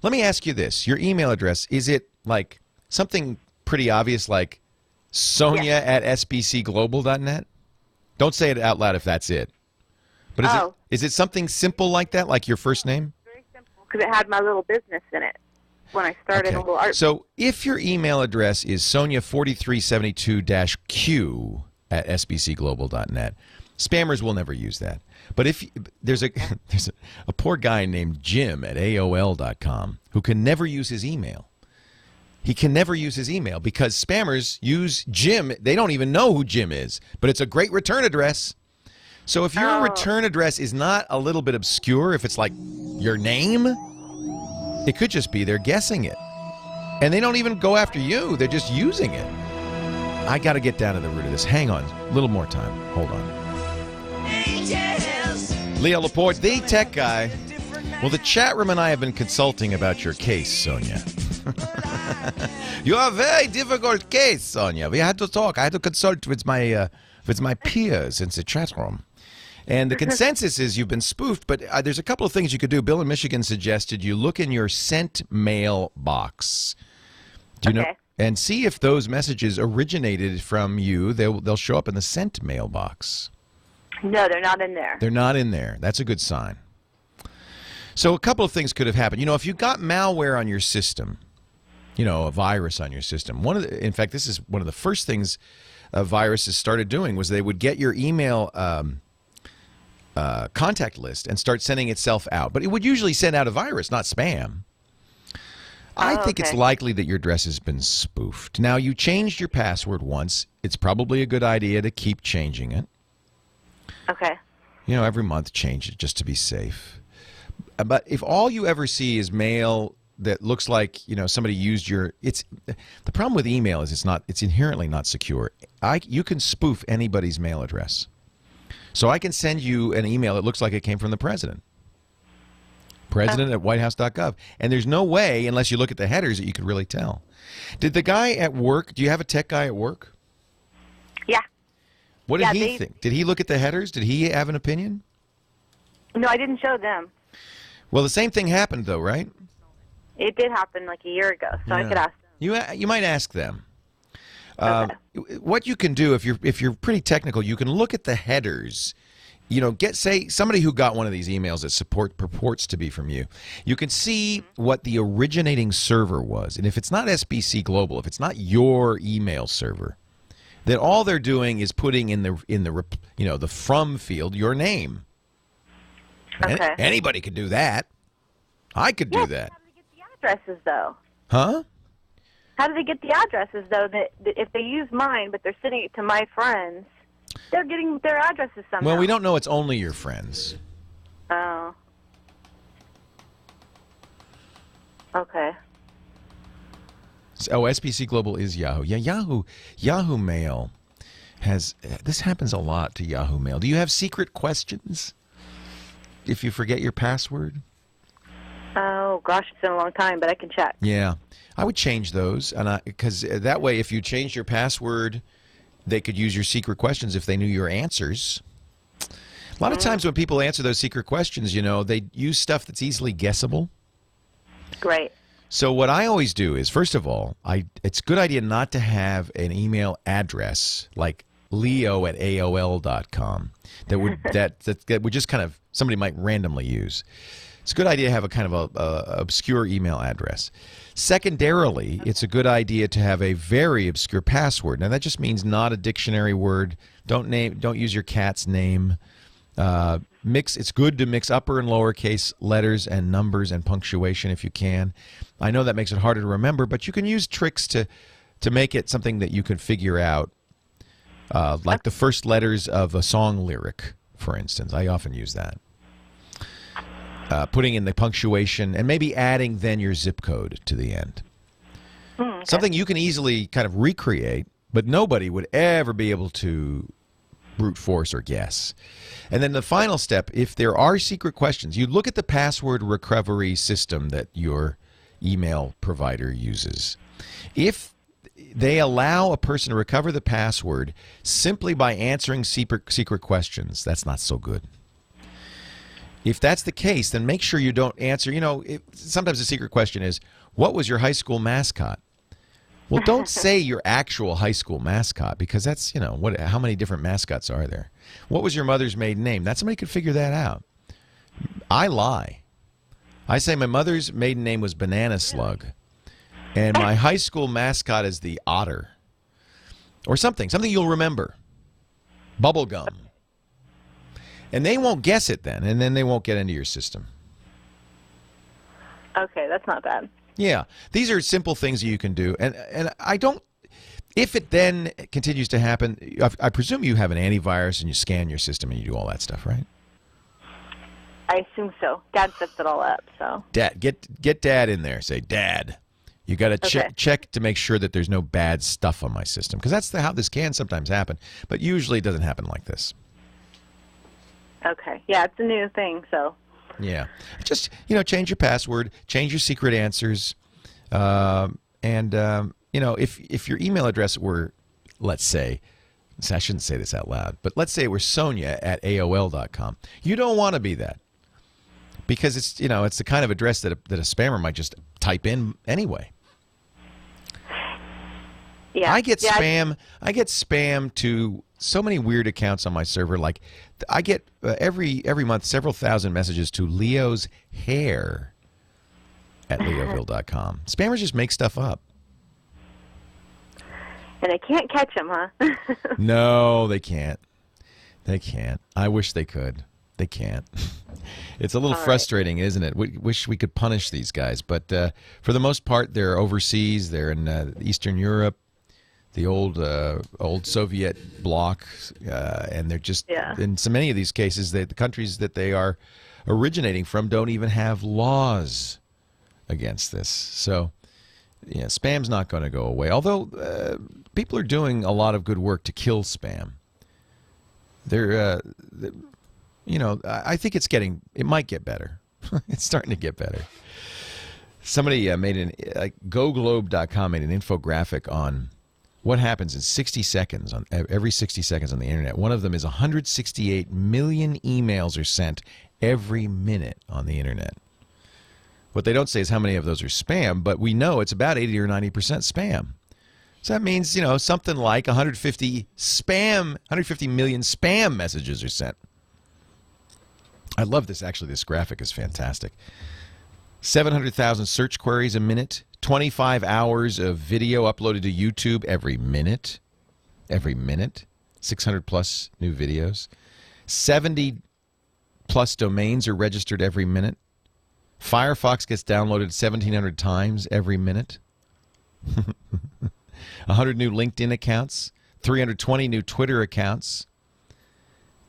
Let me ask you this. Your email address, is it like something pretty obvious like sonia@sbcglobal.net? Don't say it out loud if that's it. But is it something simple like that, like your first name? Very simple, because it had my little business in it when I started a little art. So if your email address is sonia4372-q@sbcglobal.net, spammers will never use that. But if there's a poor guy named Jim at AOL.com who can never use his email. He can never use his email because spammers use Jim. They don't even know who Jim is, but it's a great return address. So if your return address is not a little bit obscure, if it's like your name, it could just be they're guessing it. And they don't even go after you. They're just using it. I got to get down to the root of this. Hang on. A little more time. Hold on. Leo Laporte, the tech guy. Well, the chat room and I have been consulting about your case, Sonia. You have a very difficult case, Sonia. We had to talk. I had to consult with my peers in the chat room. And the consensus is you've been spoofed, but there's a couple of things you could do. Bill in Michigan suggested you look in your sent mail box. Do you know? And see if those messages originated from you. They'll show up in the sent mailbox. No, they're not in there. They're not in there. That's a good sign. So a couple of things could have happened. If you got malware on your system, a virus on your system. In fact, this is one of the first things viruses started doing was they would get your email contact list and start sending itself out. But it would usually send out a virus, not spam. I think it's likely that your address has been spoofed. Now, you changed your password once. It's probably a good idea to keep changing it. Okay. Every month change it just to be safe. But if all you ever see is mail that looks like, somebody used the problem with email is it's inherently not secure. You can spoof anybody's mail address. So I can send you an email that looks like it came from the president. President at whitehouse.gov. And there's no way, unless you look at the headers, that you could really tell. Did the guy at work, do you have a tech guy at work? Yeah. What did he think? Did he look at the headers? Did he have an opinion? No, I didn't show them. Well, the same thing happened, though, right? It did happen like a year ago, so I could ask them. You might ask them. Okay. What you can do if you're pretty technical, you can look at the headers. Say somebody who got one of these emails that purports to be from you. You can see what the originating server was, and if it's not SBC Global, if it's not your email server, then all they're doing is putting in the from field your name. Okay. Anybody could do that. I could do that. How do they get the addresses, though? Huh? How do they get the addresses, though, that if they use mine, but they're sending it to my friends, they're getting their addresses somehow? Well, we don't know it's only your friends. Oh. Okay. SBC Global is Yahoo. Yeah, Yahoo Mail this happens a lot to Yahoo Mail. Do you have secret questions if you forget your password? Oh, gosh, it's been a long time, but I can check. Yeah. I would change those, because that way, if you change your password, they could use your secret questions if they knew your answers. A lot of times when people answer those secret questions, they use stuff that's easily guessable. Great. So what I always do is, first of all, it's a good idea not to have an email address like leo@aol.com that would just kind of somebody might randomly use. it's a good idea to have a kind of a obscure email address. Secondarily, it's a good idea to have a very obscure password. Now, that just means not a dictionary word. Don't use your cat's name. It's good to mix upper and lowercase letters and numbers and punctuation if you can. I know that makes it harder to remember, but you can use tricks to make it something that you can figure out, like the first letters of a song lyric, for instance. I often use that. Putting in the punctuation and maybe adding then your zip code to the end. Okay. Something you can easily kind of recreate, but nobody would ever be able to brute force or guess. And then the final step, if there are secret questions, you look at the password recovery system that your email provider uses. If they allow a person to recover the password simply by answering secret questions, that's not so good. If that's the case, then make sure you don't answer. Sometimes the secret question is, what was your high school mascot? Well, don't say your actual high school mascot, because that's, how many different mascots are there? What was your mother's maiden name? That somebody could figure that out. I lie. I say my mother's maiden name was Banana Slug, and my high school mascot is the otter, or something you'll remember. Bubblegum. And they won't guess it then, and then they won't get into your system. Okay, that's not bad. Yeah, these are simple things that you can do, and I don't. If it then continues to happen, I presume you have an antivirus and you scan your system and you do all that stuff, right? I assume so. Dad sets it all up, so. Dad, get Dad in there. Say, Dad, you got to check to make sure that there's no bad stuff on my system, because that's how this can sometimes happen, but usually it doesn't happen like this. Okay, yeah, it's a new thing, so. Yeah, just change your password, change your secret answers, and if your email address were, let's say, I shouldn't say this out loud, but let's say it were Sonia@AOL.com. You don't want to be that, because it's it's the kind of address that a spammer might just type in anyway. Yeah, I get spam to so many weird accounts on my server. Like, I get every month several thousand messages to Leo's hair at leoville.com. Spammers just make stuff up. And I can't catch them, huh? No, they can't. They can't. I wish they could. They can't. It's a little frustrating, isn't it? We wish we could punish these guys, but for the most part, they're overseas. They're in Eastern Europe, the old Soviet bloc, and they're just in so many of these cases, the countries that they are originating from don't even have laws against this. So, yeah, spam's not going to go away. Although people are doing a lot of good work to kill spam. I think it might get better. It's starting to get better. Somebody GoGlobe.com made an infographic on what happens in 60 seconds every 60 seconds on the internet. One of them is 168 million emails are sent every minute on the internet. What they don't say is how many of those are spam, but we know it's about 80 or 90% spam. So that means, something like 150 million spam messages are sent. I love this. Actually, this graphic is fantastic. 700,000 search queries a minute, 25 hours of video uploaded to YouTube every minute, 600 plus new videos, 70 plus domains are registered every minute. Firefox gets downloaded 1,700 times every minute. 100 new LinkedIn accounts, 320 new Twitter accounts.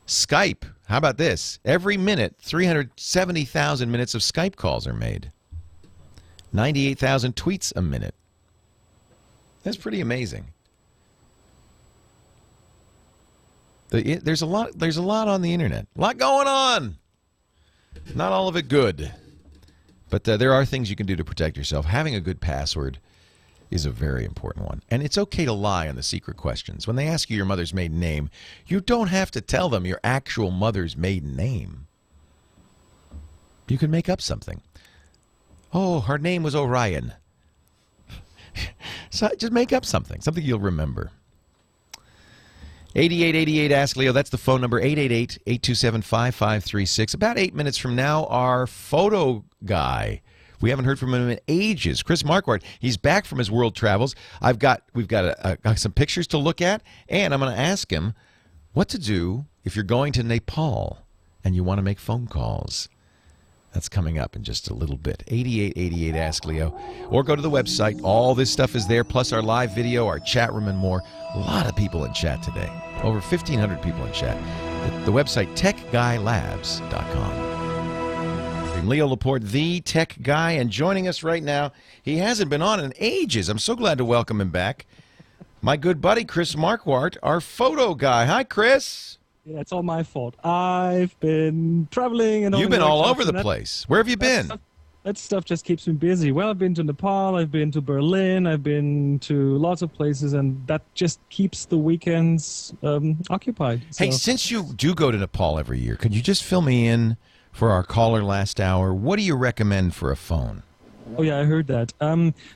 Skype, how about this? Every minute, 370,000 minutes of Skype calls are made. 98,000 tweets a minute. That's pretty amazing. There's a lot on the internet. A lot going on. Not all of it good. But there are things you can do to protect yourself. Having a good password is a very important one. And it's okay to lie on the secret questions. When they ask you your mother's maiden name, you don't have to tell them your actual mother's maiden name. You can make up something. Oh, her name was Orion. So just make up something you'll remember. 8888 Ask Leo. That's the phone number, 888-827-5536. About 8 minutes from now, our photo guy. We haven't heard from him in ages. Chris Marquardt. He's back from his world travels. We've got some pictures to look at, and I'm going to ask him what to do if you're going to Nepal and you want to make phone calls. That's coming up in just a little bit. 8888 Ask Leo. Or go to the website. All this stuff is there, plus our live video, our chat room, and more. A lot of people in chat today. Over 1,500 people in chat. The website, techguylabs.com. Leo Laporte, the tech guy, and joining us right now, he hasn't been on in ages. I'm so glad to welcome him back. My good buddy, Chris Marquardt, our photo guy. Hi, Chris. Yeah, it's all my fault. I've been traveling and you've been all over the place. Where have you been? That stuff just keeps me busy. Well, I've been to Nepal, I've been to Berlin, I've been to lots of places, and that just keeps the weekends occupied. So. Hey, since you do go to Nepal every year, could you just fill me in for our caller last hour? What do you recommend for a phone? Oh, yeah, I heard that.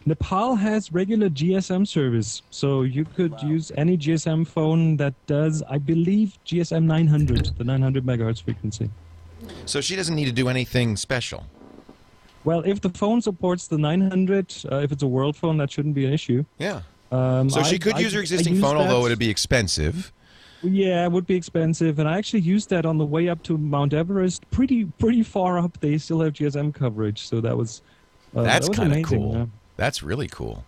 Nepal has regular GSM service, so you could use any GSM phone that does, I believe, GSM 900, the 900 megahertz frequency. So she doesn't need to do anything special? Well, if the phone supports the 900, if it's a world phone, that shouldn't be an issue. Yeah. So she could use her existing phone, although it would be expensive. Yeah, it would be expensive, and I actually used that on the way up to Mount Everest. Pretty far up, they still have GSM coverage, so that was that's kind of cool. Yeah. That's really cool.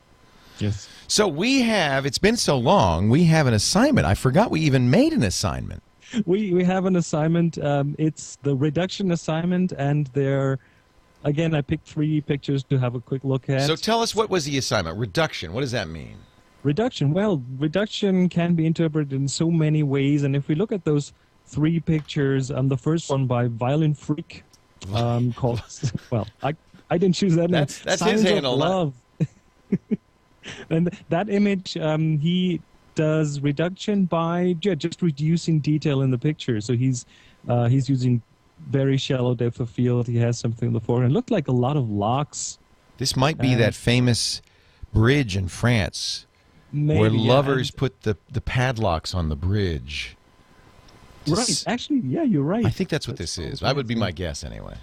Yes. So it's been so long, we have an assignment. I forgot we even made an assignment. We have an assignment. It's the reduction assignment, and again, I picked 3 pictures to have a quick look at. So tell us, what was the assignment? Reduction, what does that mean? Reduction. Well, reduction can be interpreted in so many ways, and if we look at those 3 pictures, the first one by Violin Freak, called, well, I didn't choose that name. That's his handle. Love. And that image, he does reduction by just reducing detail in the picture. So he's using very shallow depth of field. He has something in the foreground. It looked like a lot of locks. This might be that famous bridge in France. Maybe, where lovers put the padlocks on the bridge. Right. Actually, yeah, you're right. I think that's what this is. That would be my guess anyway.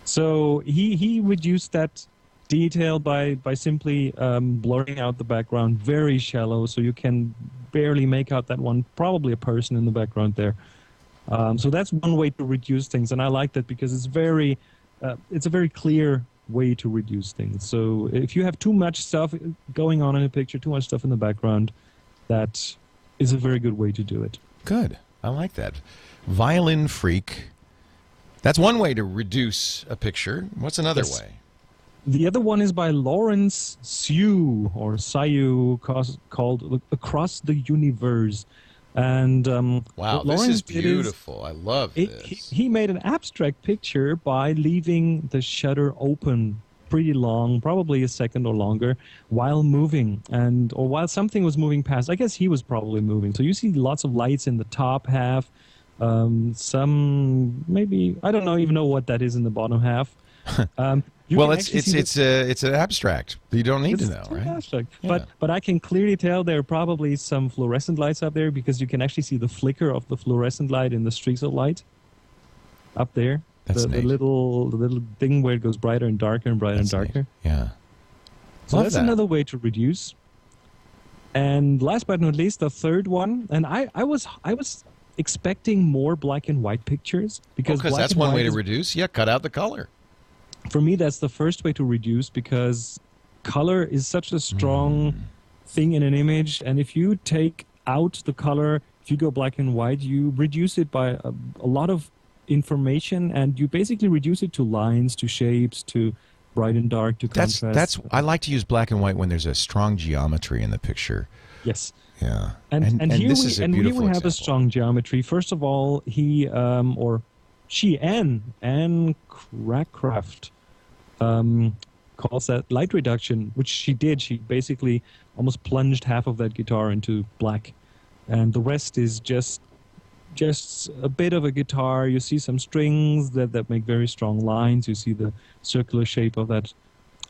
So he reduced that detail by simply blurring out the background very shallow, so you can barely make out that one, probably a person in the background there. So that's one way to reduce things, and I like that because it's a very clear way to reduce things. So if you have too much stuff going on in a picture, too much stuff in the background, that is a very good way to do it. Good. I like that. Violin Freak. That's one way to reduce a picture. What's another way? The other one is by Lawrence Siu, or Siu, called Across the Universe. And wow, this is beautiful. I love this. He made an abstract picture by leaving the shutter open pretty long, probably a second or longer, while moving, or while something was moving past. I guess he was probably moving. So you see lots of lights in the top half. Some maybe I don't even know what that is in the bottom half. Well, it's an abstract. You don't need to know, right? Abstract. Yeah. But I can clearly tell there are probably some fluorescent lights up there because you can actually see the flicker of the fluorescent light in the streaks of light up there. That's the little thing where it goes brighter and darker and brighter and darker. Neat. Yeah. So that's another way to reduce. And last but not least, the third one, and I was expecting more black and white pictures because that's one way to reduce. Yeah, cut out the color. For me, that's the first way to reduce because color is such a strong thing in an image. And if you take out the color, if you go black and white, you reduce it by a lot of information, and you basically reduce it to lines, to shapes, to bright and dark, to contrast. I like to use black and white when there's a strong geometry in the picture. Yes. Yeah. And here this is a beautiful we have example. a strong geometry. First of all, he or she, Anne Crackcraft, calls that light reduction, which she did. She basically almost plunged half of that guitar into black, and the rest is just a bit of a guitar. You see some strings that make very strong lines. You see the circular shape of that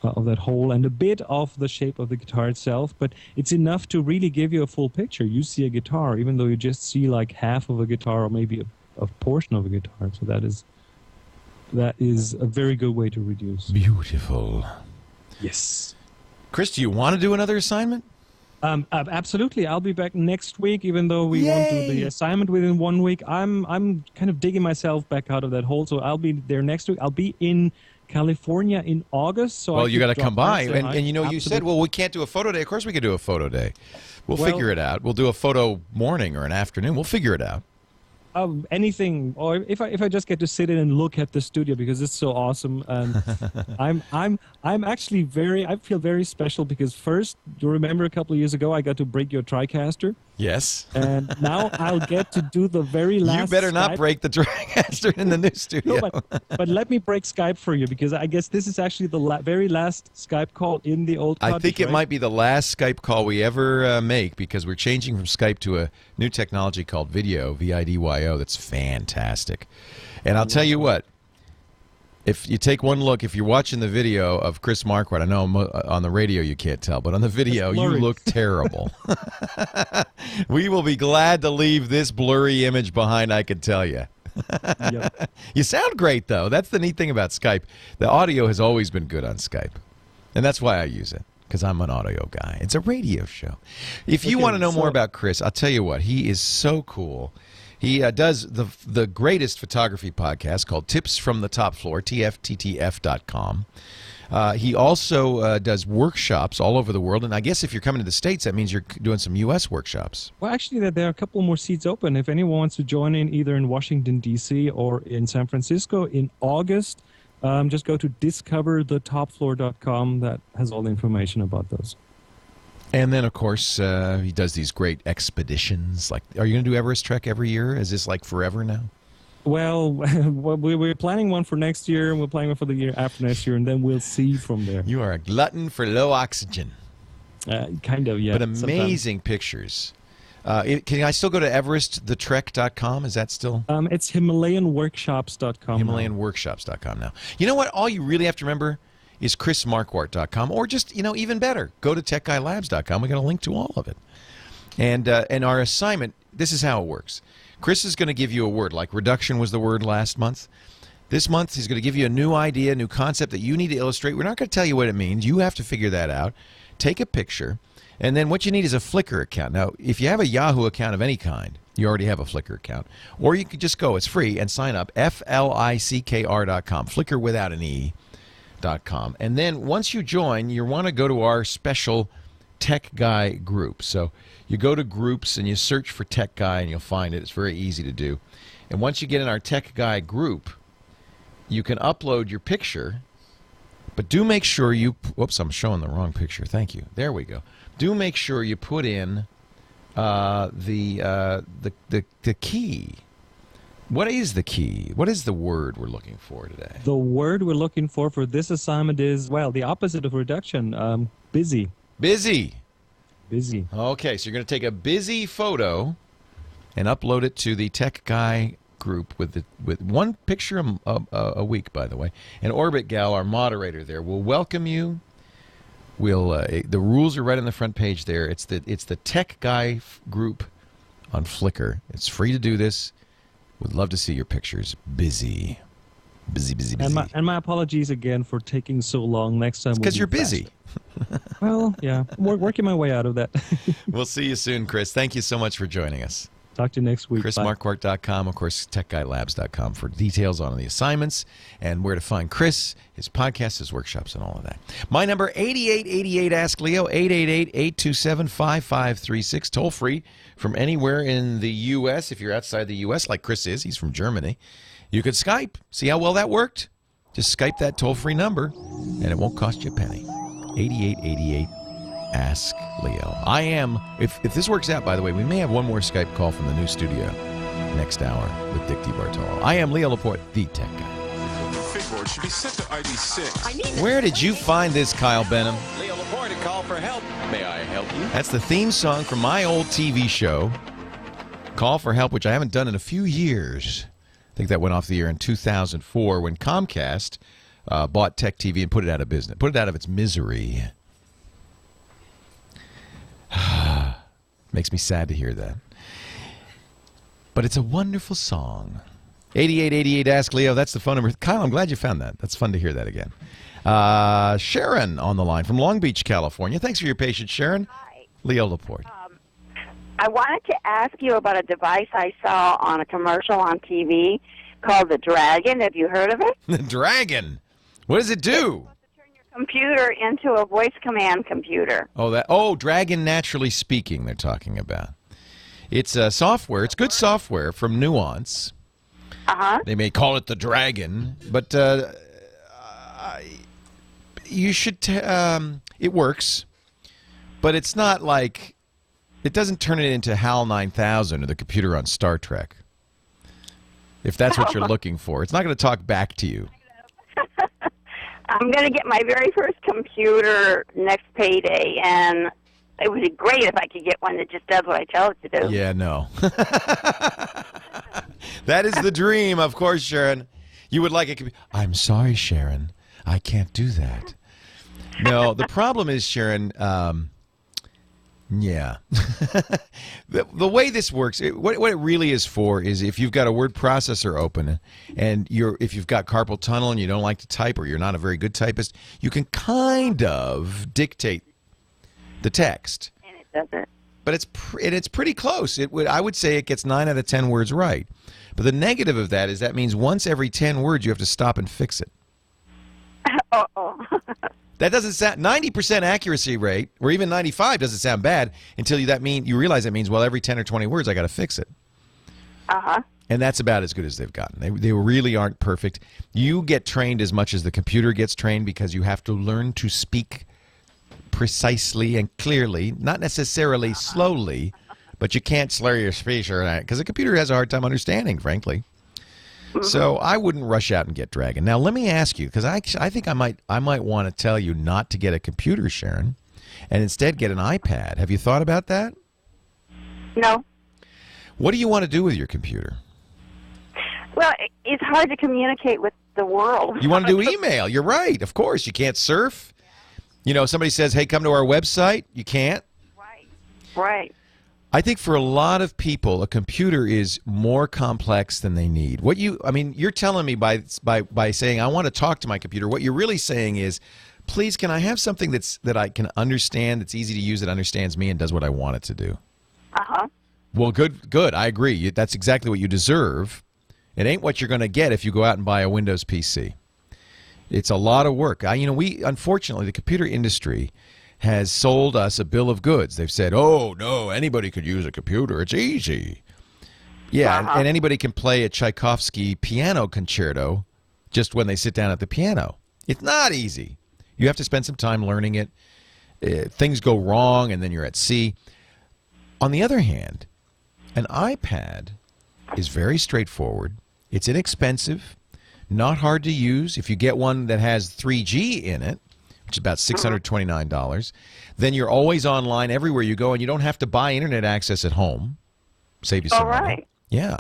of that hole and a bit of the shape of the guitar itself, but it's enough to really give you a full picture. You see a guitar, even though you just see like half of a guitar or maybe a portion of a guitar. So that is a very good way to reduce. Beautiful. Yes. Chris, do you want to do another assignment? Absolutely. I'll be back next week, even though we won't do the assignment within 1 week. I'm kind of digging myself back out of that hole, so I'll be there next week. I'll be in California in August. So well, you got to come by. And you know, Absolutely. you said, well, we can't do a photo day. Of course we could do a photo day. We'll figure it out. We'll do a photo morning or an afternoon. We'll figure it out. Anything, or if I just get to sit in and look at the studio because it's so awesome, and I'm actually I feel very special because first, you remember a couple of years ago I got to break your TriCaster. Yes. And now I'll get to do the very last. You better not Skype. break the TriCaster in the new studio. No, but let me break Skype for you because I guess this is actually the very last Skype call in the old. I think it might be the last Skype call we ever make because we're changing from Skype to a new technology called video, VIDYO. That's fantastic. And I'll tell you what, if you take one look, if you're watching the video of Chris Marquardt, I know on the radio you can't tell, but on the video you look terrible. We will be glad to leave this blurry image behind, I can tell you. Yep. You sound great, though. That's the neat thing about Skype. The audio has always been good on Skype, and that's why I use it. Because I'm an audio guy. It's a radio show. If you want to know more about Chris, I'll tell you what. He is so cool. He does the greatest photography podcast called Tips from the Top Floor, tfttf.com. He also does workshops all over the world. And I guess if you're coming to the States, that means you're doing some U.S. workshops. Well, actually, there are a couple more seats open. If anyone wants to join in either in Washington, D.C. or in San Francisco in August, just go to discoverthetopfloor.com. That has all the information about those. And then, of course, he does these great expeditions. Like, are you going to do Everest Trek every year? Is this like forever now? Well, we're planning one for next year, and we're planning one for the year after next year, and then we'll see from there. You are a glutton for low oxygen. Kind of, yeah. But amazing pictures. Can I still go to everestthetrek.com? Is that still? It's HimalayanWorkshops.com. HimalayanWorkshops.com now. You know what? All you really have to remember is chrismarquardt.com, or just, even better, go to techguylabs.com. We got a link to all of it. And our assignment, this is how it works. Chris is going to give you a word, like reduction was the word last month. This month, he's going to give you a new idea, a new concept that you need to illustrate. We're not going to tell you what it means. You have to figure that out. Take a picture, and then what you need is a Flickr account. Now, if you have a Yahoo account of any kind, you already have a Flickr account. Or you could just go, it's free, and sign up, FLICKR.com, Flickr without an E. .com. And then once you join, you want to go to our special Tech Guy group. So you go to groups and you search for Tech Guy and you'll find it. It's very easy to do. And once you get in our Tech Guy group, you can upload your picture, but do make sure you, whoops, I'm showing the wrong picture. Thank you. There we go. Do make sure you put in the key. What is the key? What is the word we're looking for today? The word we're looking for this assignment is, well, the opposite of reduction, busy. Busy. Busy. Okay, so you're going to take a busy photo and upload it to the Tech Guy group with one picture a week, by the way. And Orbit Gal, our moderator there, will welcome you. The rules are right on the front page there. It's the Tech Guy group on Flickr. It's free to do this. Would love to see your pictures. Busy. And my apologies again for taking so long. Next time, because you're busy. Well, yeah, working my way out of that. We'll see you soon, Chris. Thank you so much for joining us. Talk to you next week. ChrisMarquardt.com, of course, TechGuyLabs.com for details on the assignments and where to find Chris, his podcast, his workshops, and all of that. My number, 8888 Ask Leo, 888-827-5536, toll free from anywhere in the U.S. If you're outside the U.S., like Chris is, he's from Germany. You could Skype. See how well that worked? Just Skype that toll-free number, and it won't cost you a penny. 8888 Ask Leo. I am, if this works out, by the way, we may have one more Skype call from the new studio next hour with Dick DiBartolo. I am Leo Laporte, the Tech Guy. Figboard should be set to ID 6. Where did you find this, Kyle Benham? Leo Laporte, call for help. May I help you? That's the theme song from my old TV show, Call for Help, which I haven't done in a few years. I think that went off the air in 2004 when Comcast bought Tech TV and put it out of business, put it out of its misery. Makes me sad to hear that. But it's a wonderful song. 8888 Ask Leo. That's the phone number. Kyle, I'm glad you found that. That's fun to hear that again. Sharon on the line from Long Beach, California. Thanks for your patience, Sharon. Hi. Leo Laporte. I wanted to ask you about a device I saw on a commercial on TV called the Dragon. Have you heard of it? The Dragon. What does it do? Computer into a voice command computer. Oh, Dragon Naturally Speaking they're talking about. It's software. It's good software from Nuance. Uh-huh. They may call it the Dragon, but you should it works, but it's not like it doesn't turn it into HAL 9000 or the computer on Star Trek. If that's what you're looking for. It's not going to talk back to you. I'm going to get my very first computer next payday, and it would be great if I could get one that just does what I tell it to do. Yeah, no. That is the dream, of course, Sharon. You would like it. I'm sorry, Sharon. I can't do that. No, the problem is, Sharon, yeah. The way this works, what it really is for is if you've got a word processor open and if you've got carpal tunnel and you don't like to type or you're not a very good typist, you can kind of dictate the text. And it doesn't. But it's pretty close. I would say it gets 9 out of 10 words right. But the negative of that is that means once every 10 words you have to stop and fix it. Uh-oh. That doesn't sound 90% accuracy rate, or even 95 doesn't sound bad until you realize that means, well, every 10 or 20 words I got to fix it. Uh-huh. And that's about as good as they've gotten. They really aren't perfect. You get trained as much as the computer gets trained because you have to learn to speak precisely and clearly, not necessarily slowly, but you can't slur your speech or that because the computer has a hard time understanding, frankly. So I wouldn't rush out and get Dragon. Now let me ask you, because I think I might want to tell you not to get a computer, Sharon, and instead get an iPad. Have you thought about that? No. What do you want to do with your computer? Well, it's hard to communicate with the world. You want to do email. You're right. Of course. You can't surf. You know, somebody says, hey, come to our website. You can't. Right. I think for a lot of people, a computer is more complex than they need. You're telling me by saying I want to talk to my computer. What you're really saying is, please, can I have something that I can understand, that's easy to use, that understands me and does what I want it to do? Uh-huh. Well, good. I agree. That's exactly what you deserve. It ain't what you're going to get if you go out and buy a Windows PC. It's a lot of work. Unfortunately, the computer industry has sold us a bill of goods. They've said, oh, no, anybody could use a computer. It's easy. Yeah, and anybody can play a Tchaikovsky piano concerto just when they sit down at the piano. It's not easy. You have to spend some time learning it. Things go wrong, and then you're at sea. On the other hand, an iPad is very straightforward. It's inexpensive, not hard to use. If you get one that has 3G in it, which is about $629, then you're always online everywhere you go, and you don't have to buy internet access at home. Save you some money. Yeah.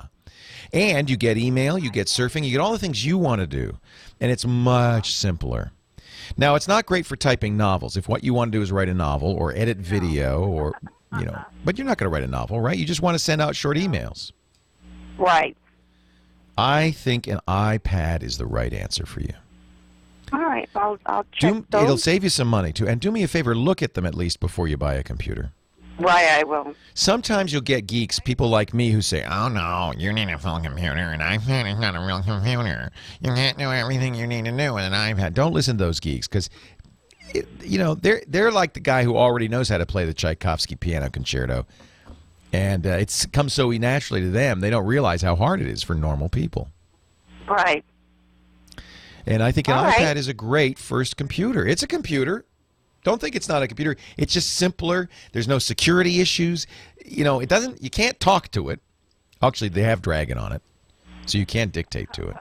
And you get email, you get surfing, you get all the things you want to do, and it's much simpler. Now, it's not great for typing novels. If what you want to do is write a novel or edit video or, but you're not going to write a novel, right? You just want to send out short emails. Right. I think an iPad is the right answer for you. All right, I'll check those. It'll save you some money, too. And do me a favor, look at them at least before you buy a computer. Right, I will. Sometimes you'll get geeks, people like me, who say, oh, no, you need a full computer. An iPad is not a real computer. You can't do everything you need to do with an iPad. Don't listen to those geeks, because, they're like the guy who already knows how to play the Tchaikovsky piano concerto. And it's come so naturally to them, they don't realize how hard it is for normal people. Right. And I think an iPad is a great first computer. It's a computer. Don't think it's not a computer. It's just simpler. There's no security issues. You can't talk to it. Actually, they have Dragon on it, so you can't dictate to it.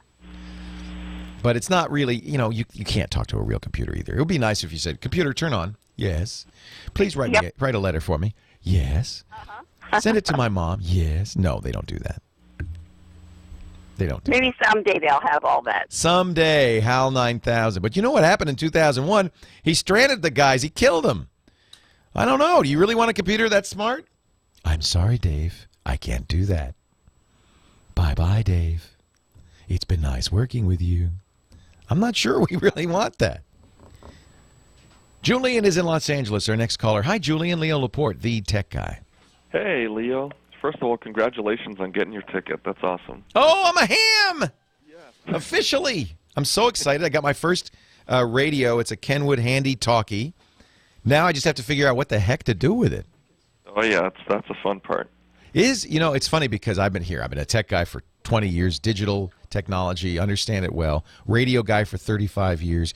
But it's not really, you can't talk to a real computer either. It would be nice if you said, computer, turn on. Yes. Please write a letter for me. Yes. Send it to my mom. Yes. No, they don't do that. They don't. Maybe someday they'll have all that. Someday, HAL 9000. But you know what happened in 2001? He stranded the guys. He killed them. I don't know. Do you really want a computer that smart? I'm sorry, Dave. I can't do that. Bye-bye, Dave. It's been nice working with you. I'm not sure we really want that. Julian is in Los Angeles, our next caller. Hi, Julian. Leo Laporte, the tech guy. Hey, Leo. First of all, congratulations on getting your ticket. That's awesome. Oh, I'm a ham! Yeah. Officially. I'm so excited. I got my first radio. It's a Kenwood Handy Talkie. Now I just have to figure out what the heck to do with it. Oh, yeah, that's the fun part. It's funny because I've been a tech guy for 20 years, digital technology, understand it well, radio guy for 35 years.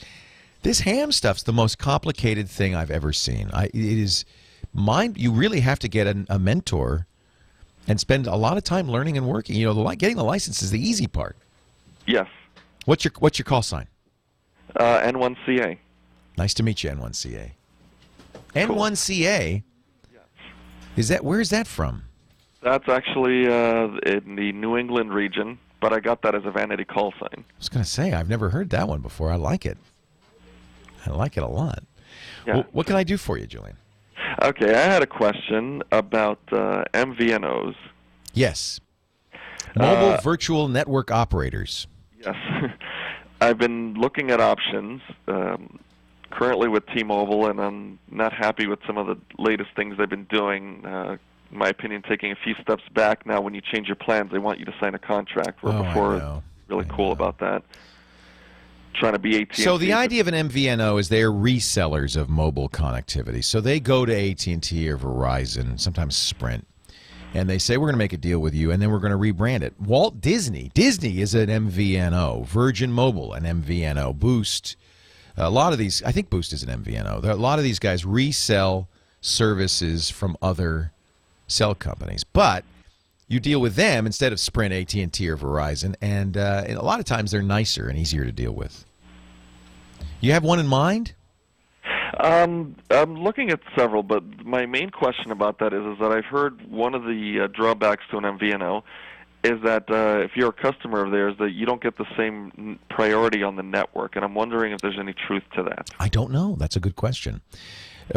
This ham stuff's the most complicated thing I've ever seen. You really have to get a mentor and spend a lot of time learning and working. Getting the license is the easy part. Yes. What's your call sign? N1CA. Nice to meet you, N1CA. Cool. N1CA? Yes. Where is that from? That's actually in the New England region, but I got that as a vanity call sign. I was going to say, I've never heard that one before. I like it. I like it a lot. Yeah. Well, what can I do for you, Julian? Okay, I had a question about MVNOs. Yes. Mobile Virtual Network Operators. Yes. I've been looking at options currently with T-Mobile, and I'm not happy with some of the latest things they've been doing. In my opinion, taking a few steps back. Now, when you change your plans, they want you to sign a contract. Before, really cool about that. Trying to be AT&T. So the idea of an MVNO is they're resellers of mobile connectivity. So they go to AT&T or Verizon, sometimes Sprint, and they say, we're going to make a deal with you, and then we're going to rebrand it. Walt Disney is an MVNO. Virgin Mobile, an MVNO. Boost, a lot of these, I think Boost is an MVNO. A lot of these guys resell services from other cell companies. But you deal with them instead of Sprint, AT&T, or Verizon, and a lot of times they're nicer and easier to deal with. You have one in mind? I'm looking at several, but my main question about that is that I've heard one of the drawbacks to an MVNO is that if you're a customer of theirs, that you don't get the same priority on the network, and I'm wondering if there's any truth to that. I don't know. That's a good question.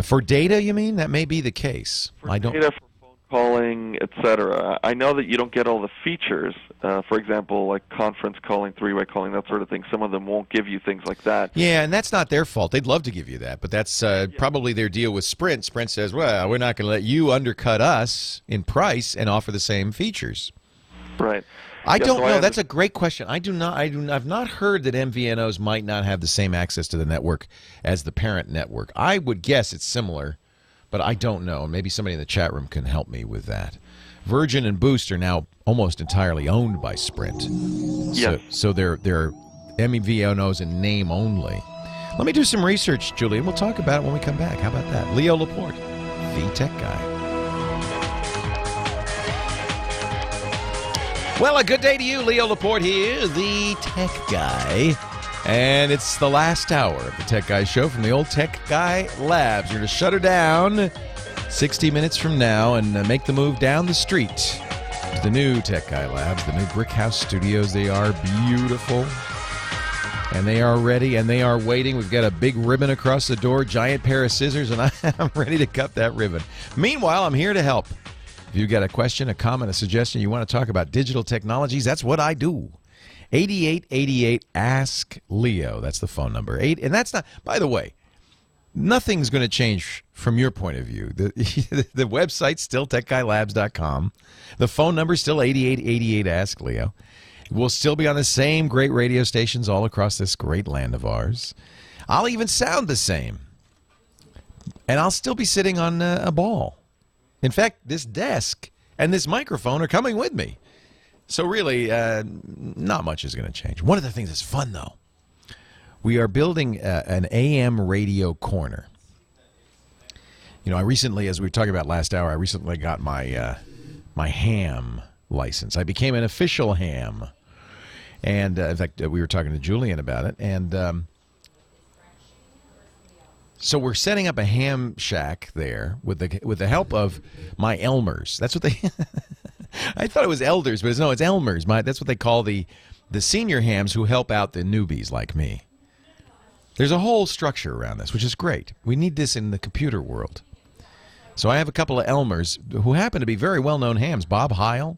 For data, you mean? That may be the case. Data, for phone calling, etc. I know that you don't get all the features, for example, like conference calling, three-way calling, that sort of thing. Some of them won't give you things like that. Yeah, and that's not their fault. They'd love to give you that, but that's probably their deal with Sprint. Sprint says, well, we're not going to let you undercut us in price and offer the same features. Right. I don't know. That's a great question. I've not heard that MVNOs might not have the same access to the network as the parent network. I would guess it's similar, but I don't know. Maybe somebody in the chat room can help me with that. Virgin and Boost are now almost entirely owned by Sprint. Yeah. So they're MVNOs in name only. Let me do some research, Julian. We'll talk about it when we come back. How about that? Leo Laporte, the tech guy. Well, a good day to you. Leo Laporte here, the tech guy. And it's the last hour of the Tech Guy Show from the old Tech Guy Labs. We're going to shut her down 60 minutes from now and make the move down the street to the new Tech Guy Labs, the new Brick House Studios. They are beautiful, and they are ready, and they are waiting. We've got a big ribbon across the door, giant pair of scissors, and I'm ready to cut that ribbon. Meanwhile, I'm here to help. If you've got a question, a comment, a suggestion, you want to talk about digital technologies, that's what I do. 8888 Ask Leo. That's the phone number. And that's not, by the way, nothing's going to change from your point of view. The website's still techguylabs.com. The phone number's still 8888 Ask Leo. We'll still be on the same great radio stations all across this great land of ours. I'll even sound the same. And I'll still be sitting on a ball. In fact, this desk and this microphone are coming with me. So really, not much is going to change. One of the things that's fun, though, we are building an AM radio corner. You know, I recently, as we were talking about last hour, I recently got my my ham license. I became an official ham. And, in fact, we were talking to Julian about it. And so we're setting up a ham shack there with the help of my Elmers. That's what they I thought it was elders, but it's Elmers. That's what they call the senior hams who help out the newbies like me. There's a whole structure around this, which is great. We need this in the computer world. So I have a couple of Elmers who happen to be very well-known hams. Bob Heil,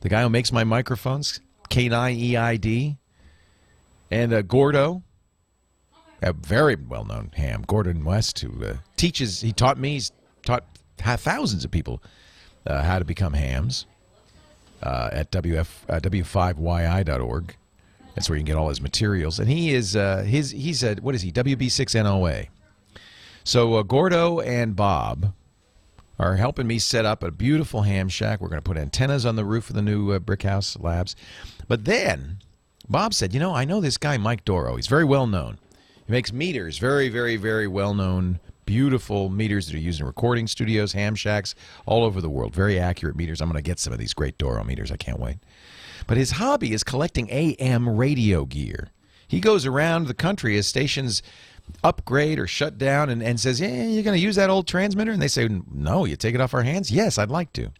the guy who makes my microphones, K9EID, and Gordo, a very well-known ham, Gordon West, who teaches. He taught me. He's taught thousands of people how to become hams at w5yi.org. That's where you can get all his materials. And he is he's a, what is he? WB6NOA. So Gordo and Bob are helping me set up a beautiful ham shack. We're going to put antennas on the roof of the new Brick House Labs. But then Bob said, you know, I know this guy Mike Doro. He's very well known. He makes meters, very, very, very well known, beautiful meters that are used in recording studios, ham shacks, all over the world. Very accurate meters. I'm going to get some of these great Doro meters. I can't wait. But his hobby is collecting AM radio gear. He goes around the country as stations upgrade or shut down and says, yeah, you're going to use that old transmitter? And they say, no, you take it off our hands? Yes, I'd like to.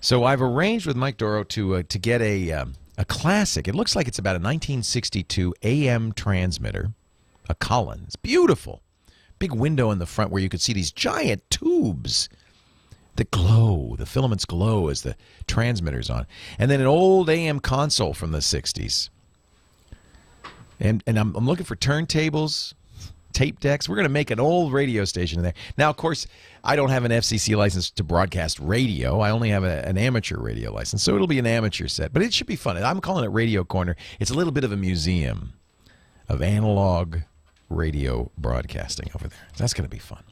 So I've arranged with Mike Doro to get a classic. It looks like it's about a 1962 AM transmitter, a Collins. It's beautiful. Big window in the front where you could see these giant tubes that glow. The filaments glow as the transmitter's on. And then an old AM console from the 60s. And I'm looking for turntables, tape decks. We're going to make an old radio station in there. Now, of course, I don't have an FCC license to broadcast radio. I only have an amateur radio license, so it'll be an amateur set. But it should be fun. I'm calling it Radio Corner. It's a little bit of a museum of analog radio broadcasting over there. That's going to be fun.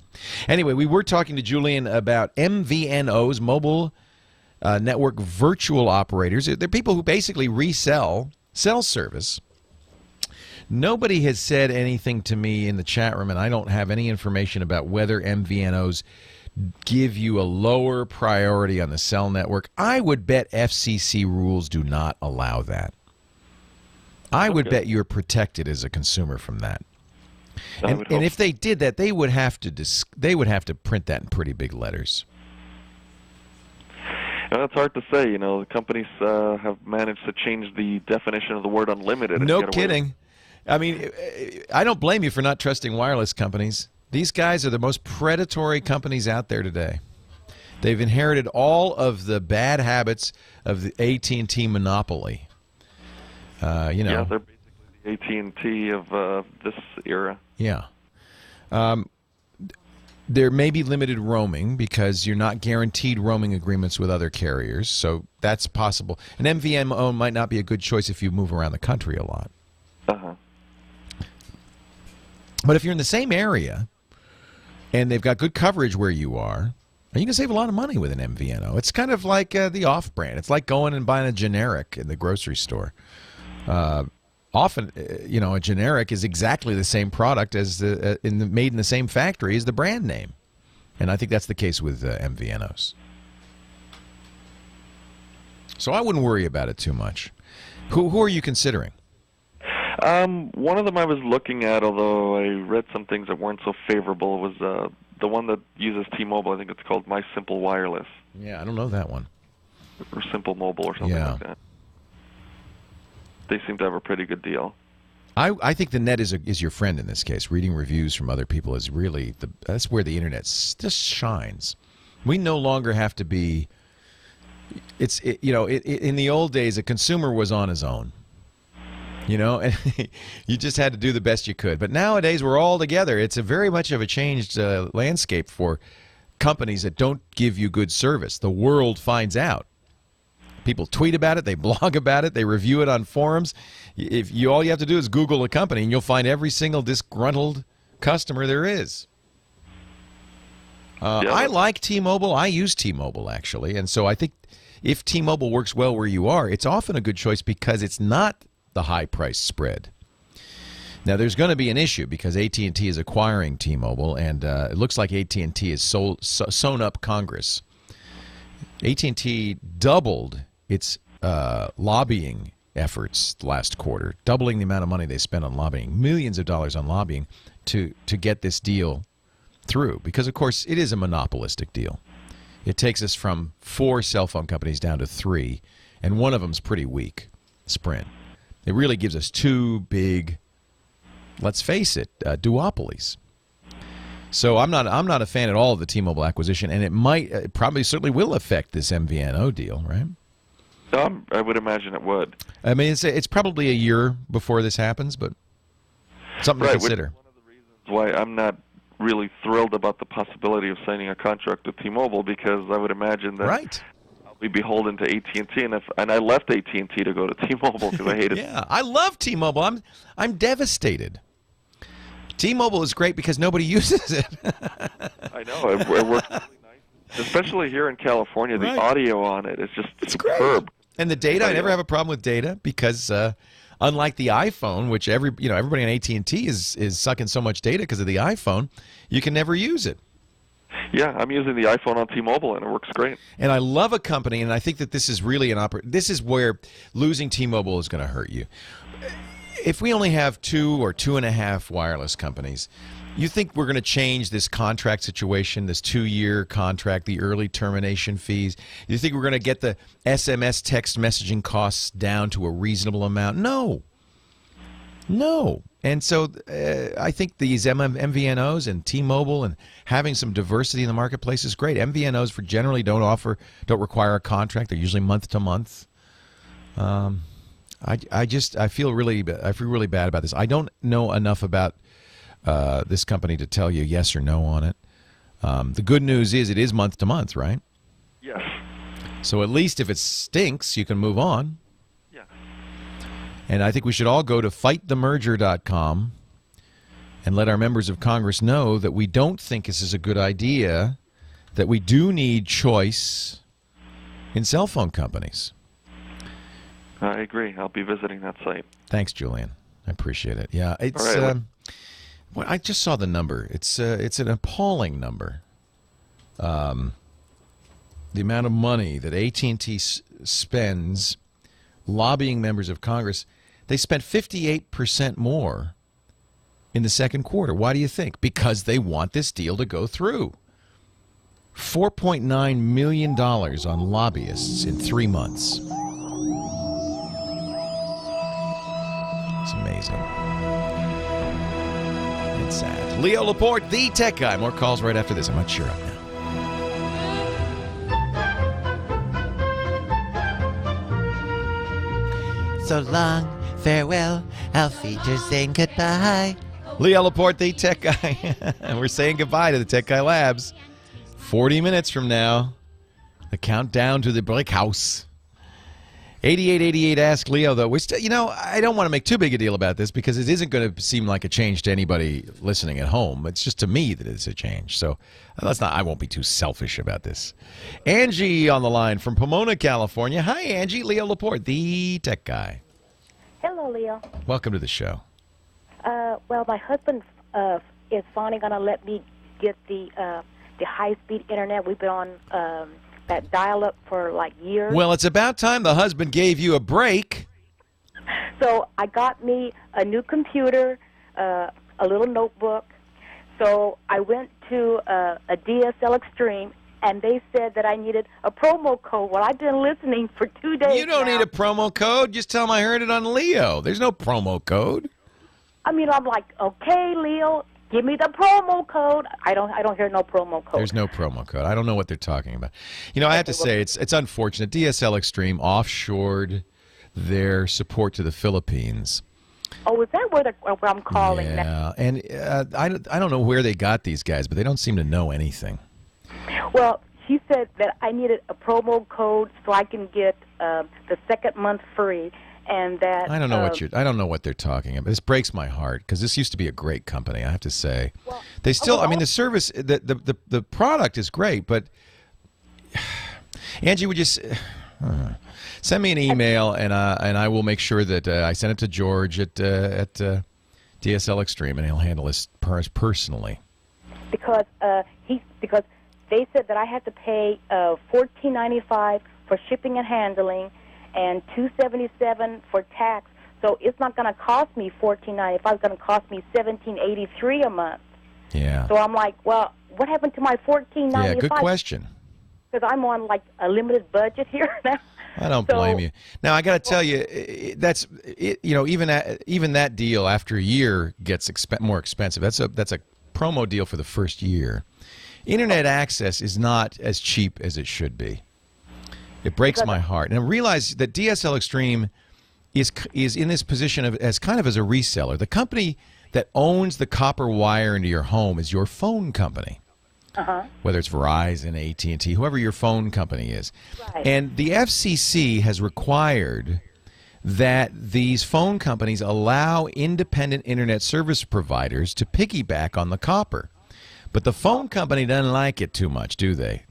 Anyway, we were talking to Julian about MVNOs, mobile network virtual operators. They're people who basically resell cell service. Nobody has said anything to me in the chat room, and I don't have any information about whether MVNOs give you a lower priority on the cell network. I would bet FCC rules do not allow that. I would bet you're protected as a consumer from that. And if they did that, they would have to print that in pretty big letters. Well, it's hard to say. You know, the companies have managed to change the definition of the word unlimited. No kidding. I mean, I don't blame you for not trusting wireless companies. These guys are the most predatory companies out there today. They've inherited all of the bad habits of the AT&T monopoly. Yeah, they're basically the AT&T of this era. Yeah. There may be limited roaming because you're not guaranteed roaming agreements with other carriers, so that's possible. An MVNO might not be a good choice if you move around the country a lot. Uh-huh. But if you're in the same area and they've got good coverage where you are, you can save a lot of money with an MVNO. It's kind of like the off-brand. It's like going and buying a generic in the grocery store. Often, a generic is exactly the same product as made in the same factory as the brand name. And I think that's the case with MVNOs. So I wouldn't worry about it too much. Who are you considering? One of them I was looking at, although I read some things that weren't so favorable, was the one that uses T-Mobile. I think it's called My Simple Wireless. Yeah, I don't know that one. Or Simple Mobile or something like that. They seem to have a pretty good deal. I think the net is your friend in this case. Reading reviews from other people is really that's where the internet just shines. We no longer have to be. In the old days, a consumer was on his own. And you just had to do the best you could. But nowadays, we're all together. It's a very much of a changed landscape for companies that don't give you good service. The world finds out. People tweet about it. They blog about it. They review it on forums. All you have to do is Google a company, and you'll find every single disgruntled customer there is. I like T-Mobile. I use T-Mobile, actually. And so I think if T-Mobile works well where you are, it's often a good choice because it's not the high price spread. Now, there's going to be an issue because AT&T is acquiring T-Mobile, and it looks like AT&T has sewn up Congress. AT&T doubled its lobbying efforts last quarter, doubling the amount of money they spent on lobbying, millions of dollars on lobbying to get this deal through because, of course, it is a monopolistic deal. It takes us from 4 cell phone companies down to 3, and one of them's pretty weak, Sprint. It really gives us 2 big, let's face it, duopolies. So I'm not a fan at all of the T-Mobile acquisition, and it probably certainly will affect this MVNO deal, right? I would imagine it would. I mean, it's probably a year before this happens, but something to consider. Which is one of the reasons why I'm not really thrilled about the possibility of signing a contract with T-Mobile, because I would imagine that I'll be beholden to AT&T, and I left AT&T to go to T-Mobile because I hate it. Yeah, I love T-Mobile. I'm devastated. T-Mobile is great because nobody uses it. I know. It works really nice. Especially here in California, the audio on it is just superb. Great. And the data, I never have a problem with data because unlike the iPhone, which everybody on AT&T is sucking so much data because of the iPhone, you can never use it. Yeah, I'm using the iPhone on T-Mobile, and it works great. And I love a company, and I think that this is really this is where losing T-Mobile is going to hurt you. If we only have 2 or 2.5 wireless companies, you think we're going to change this contract situation, this 2-year contract, the early termination fees? You think we're going to get the SMS text messaging costs down to a reasonable amount? No. And so I think these MVNOs and T-Mobile and having some diversity in the marketplace is great. MVNOs generally don't require a contract. They're usually month to month. I feel really bad about this. I don't know enough about this company to tell you yes or no on it. The good news is it is month to month, right? Yes. So at least if it stinks, you can move on. Yeah. And I think we should all go to fightthemerger.com and let our members of Congress know that we don't think this is a good idea, that we do need choice in cell phone companies. I agree. I'll be visiting that site. Thanks, Julian. I appreciate it. Yeah, it's. Well, I just saw the number. It's an appalling number. The amount of money that AT&T spends lobbying members of Congress, they spent 58% more in the second quarter. Why do you think? Because they want this deal to go through. $4.9 million on lobbyists in 3 months. It's amazing. It's sad. Leo Laporte, the tech guy. More calls right after this. I'm not sure up now. So long, farewell, auf Wiedersehen, goodbye. Leo Laporte, the tech guy. And we're saying goodbye to the Tech Guy Labs. 40 minutes from now, the countdown to the break house. 8888 Ask Leo, though. We're still, I don't want to make too big a deal about this because it isn't going to seem like a change to anybody listening at home. It's just to me that it's a change. So I won't be too selfish about this. Angie on the line from Pomona, California. Hi, Angie. Leo Laporte, the tech guy. Hello, Leo. Welcome to the show. Well, my husband is finally going to let me get the high-speed internet. We've been on that dial-up for like years. Well, it's about time the husband gave you a break. So I got me a new computer, a little notebook. So I went to a DSL Extreme, and they said that I needed a promo code. Well, I've been listening for 2 days. You don't need a promo code. Just tell them I heard it on Leo. There's no promo code. I mean, I'm like, okay, Leo, give me the promo code. I don't hear no promo code. There's no promo code. I don't know what they're talking about. I have to say it's unfortunate. DSL Extreme offshored their support to the Philippines. Oh, is that where I'm calling? Yeah, and I don't know where they got these guys, but they don't seem to know anything. Well, he said that I needed a promo code so I can get the second month free. And that I don't know what they're talking about. This breaks my heart because this used to be a great company. I have to say, they still. I mean, the service, the product is great, but Angie, would you send me an email and I will make sure that I send it to George at DSL Extreme and he'll handle this personally. Because they said that I had to pay $14.95 for shipping and handling. And $277 for tax, so it's not going to cost me $14.95. It's going to cost me $17.83 a month. Yeah. So I'm like, well, what happened to my $14.95? Yeah, good question. because I'm on like a limited budget here now. I don't blame you. Now I got to tell you, that's it, you know, even that deal after a year gets more expensive. That's a promo deal for the first year. Internet access is not as cheap as it should be. It breaks my heart. And I realize that DSL Extreme is in this position as kind of as a reseller. The company that owns the copper wire into your home is your phone company. Whether it's Verizon, AT&T, whoever your phone company is. Right. And the FCC has required that these phone companies allow independent internet service providers to piggyback on the copper. But the phone company doesn't like it too much, do they?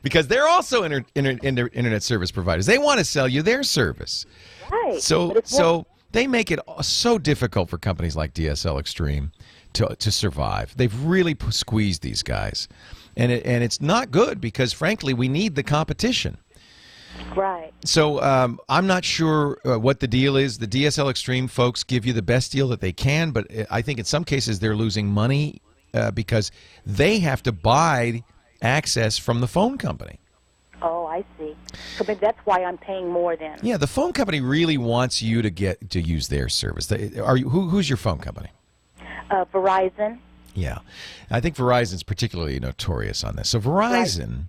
Because they're also internet service providers. They want to sell you their service. Right. So they make it so difficult for companies like DSL Extreme to survive. They've really squeezed these guys. And it's not good because, frankly, we need the competition. Right. So I'm not sure what the deal is. The DSL Extreme folks give you the best deal that they can, but I think in some cases they're losing money because they have to buy access from the phone company. Oh, I see. So maybe that's why I'm paying more then. Yeah, the phone company really wants you to use their service. Who's your phone company? Verizon. Yeah, I think Verizon's particularly notorious on this. So Verizon,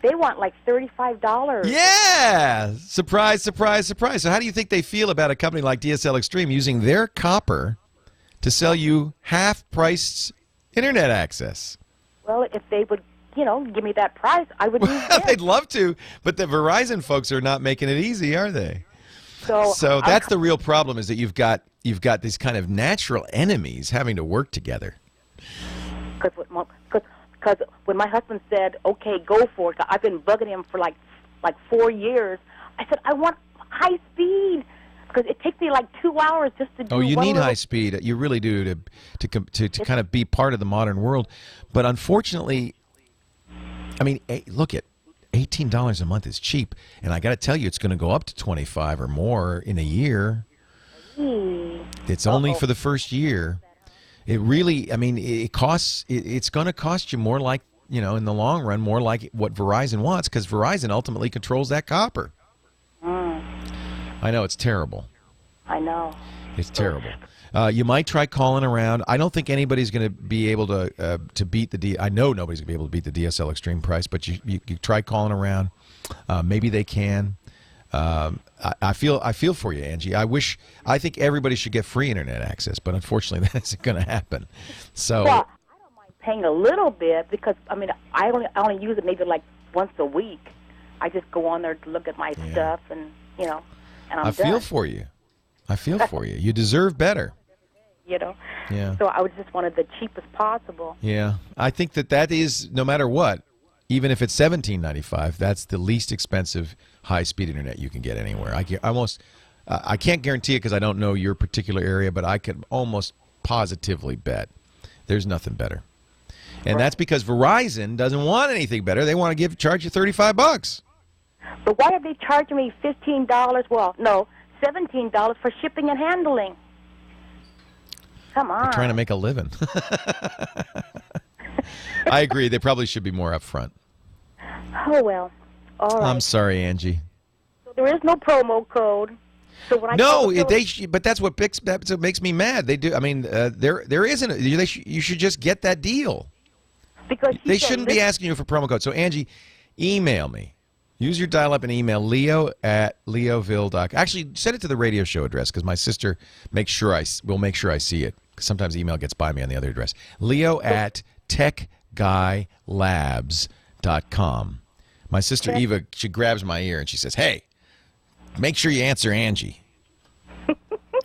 they want like $35. Yeah, surprise, surprise, surprise. So how do you think they feel about a company like DSL Extreme using their copper to sell you half-priced internet access? Well, if they would, give me that price, I would use it. They'd love to, but the Verizon folks are not making it easy, are they? So that's the real problem, is that you've got these kind of natural enemies having to work together. Because when my husband said, "Okay, go for it," I've been bugging him for like 4 years. I said, "I want high speed," because it takes me like 2 hours just to do. Oh, you need high speed. You really do to kind of be part of the modern world. But unfortunately, I mean, look at $18 a month is cheap, and I got to tell you, it's going to go up to $25 or more in a year. It's only for the first year. It really, I mean, it's going to cost you more, like, in the long run, more like what Verizon wants, because Verizon ultimately controls that copper. I know, it's terrible. I know. It's terrible. You might try calling around. I don't think anybody's going to be able to beat I know nobody's going to be able to beat the DSL Extreme price, but you try calling around. Maybe they can. I feel for you, Angie. I think everybody should get free internet access, but unfortunately that isn't going to happen. So well, I don't mind paying a little bit because I only use it maybe like once a week. I just go on there to look at my stuff and and I'm I feel for you. I feel for you. You deserve better. Yeah. So I would just wanted the cheapest possible. Yeah. I think that is, no matter what, even if it's $17.95, that's the least expensive high-speed internet you can get anywhere. I can't guarantee it because I don't know your particular area, but I can almost positively bet there's nothing better. And that's because Verizon doesn't want anything better. They want to charge you $35. But why are they charging me $15? Well, no, $17 for shipping and handling. Come on. They're trying to make a living. I agree. They probably should be more upfront. Oh, well. All right. I'm sorry, Angie. So there is no promo code. So when but that's what makes me mad. They do. I mean, there isn't. You should just get that deal. Because they shouldn't be asking you for promo code. So, Angie, email me. Use your dial-up and email leo@leoville.com. Actually, send it to the radio show address because my sister will make sure I see it. Because sometimes email gets by me on the other address. leo@techguylabs.com. My sister Eva, she grabs my ear and she says, "Hey, make sure you answer Angie."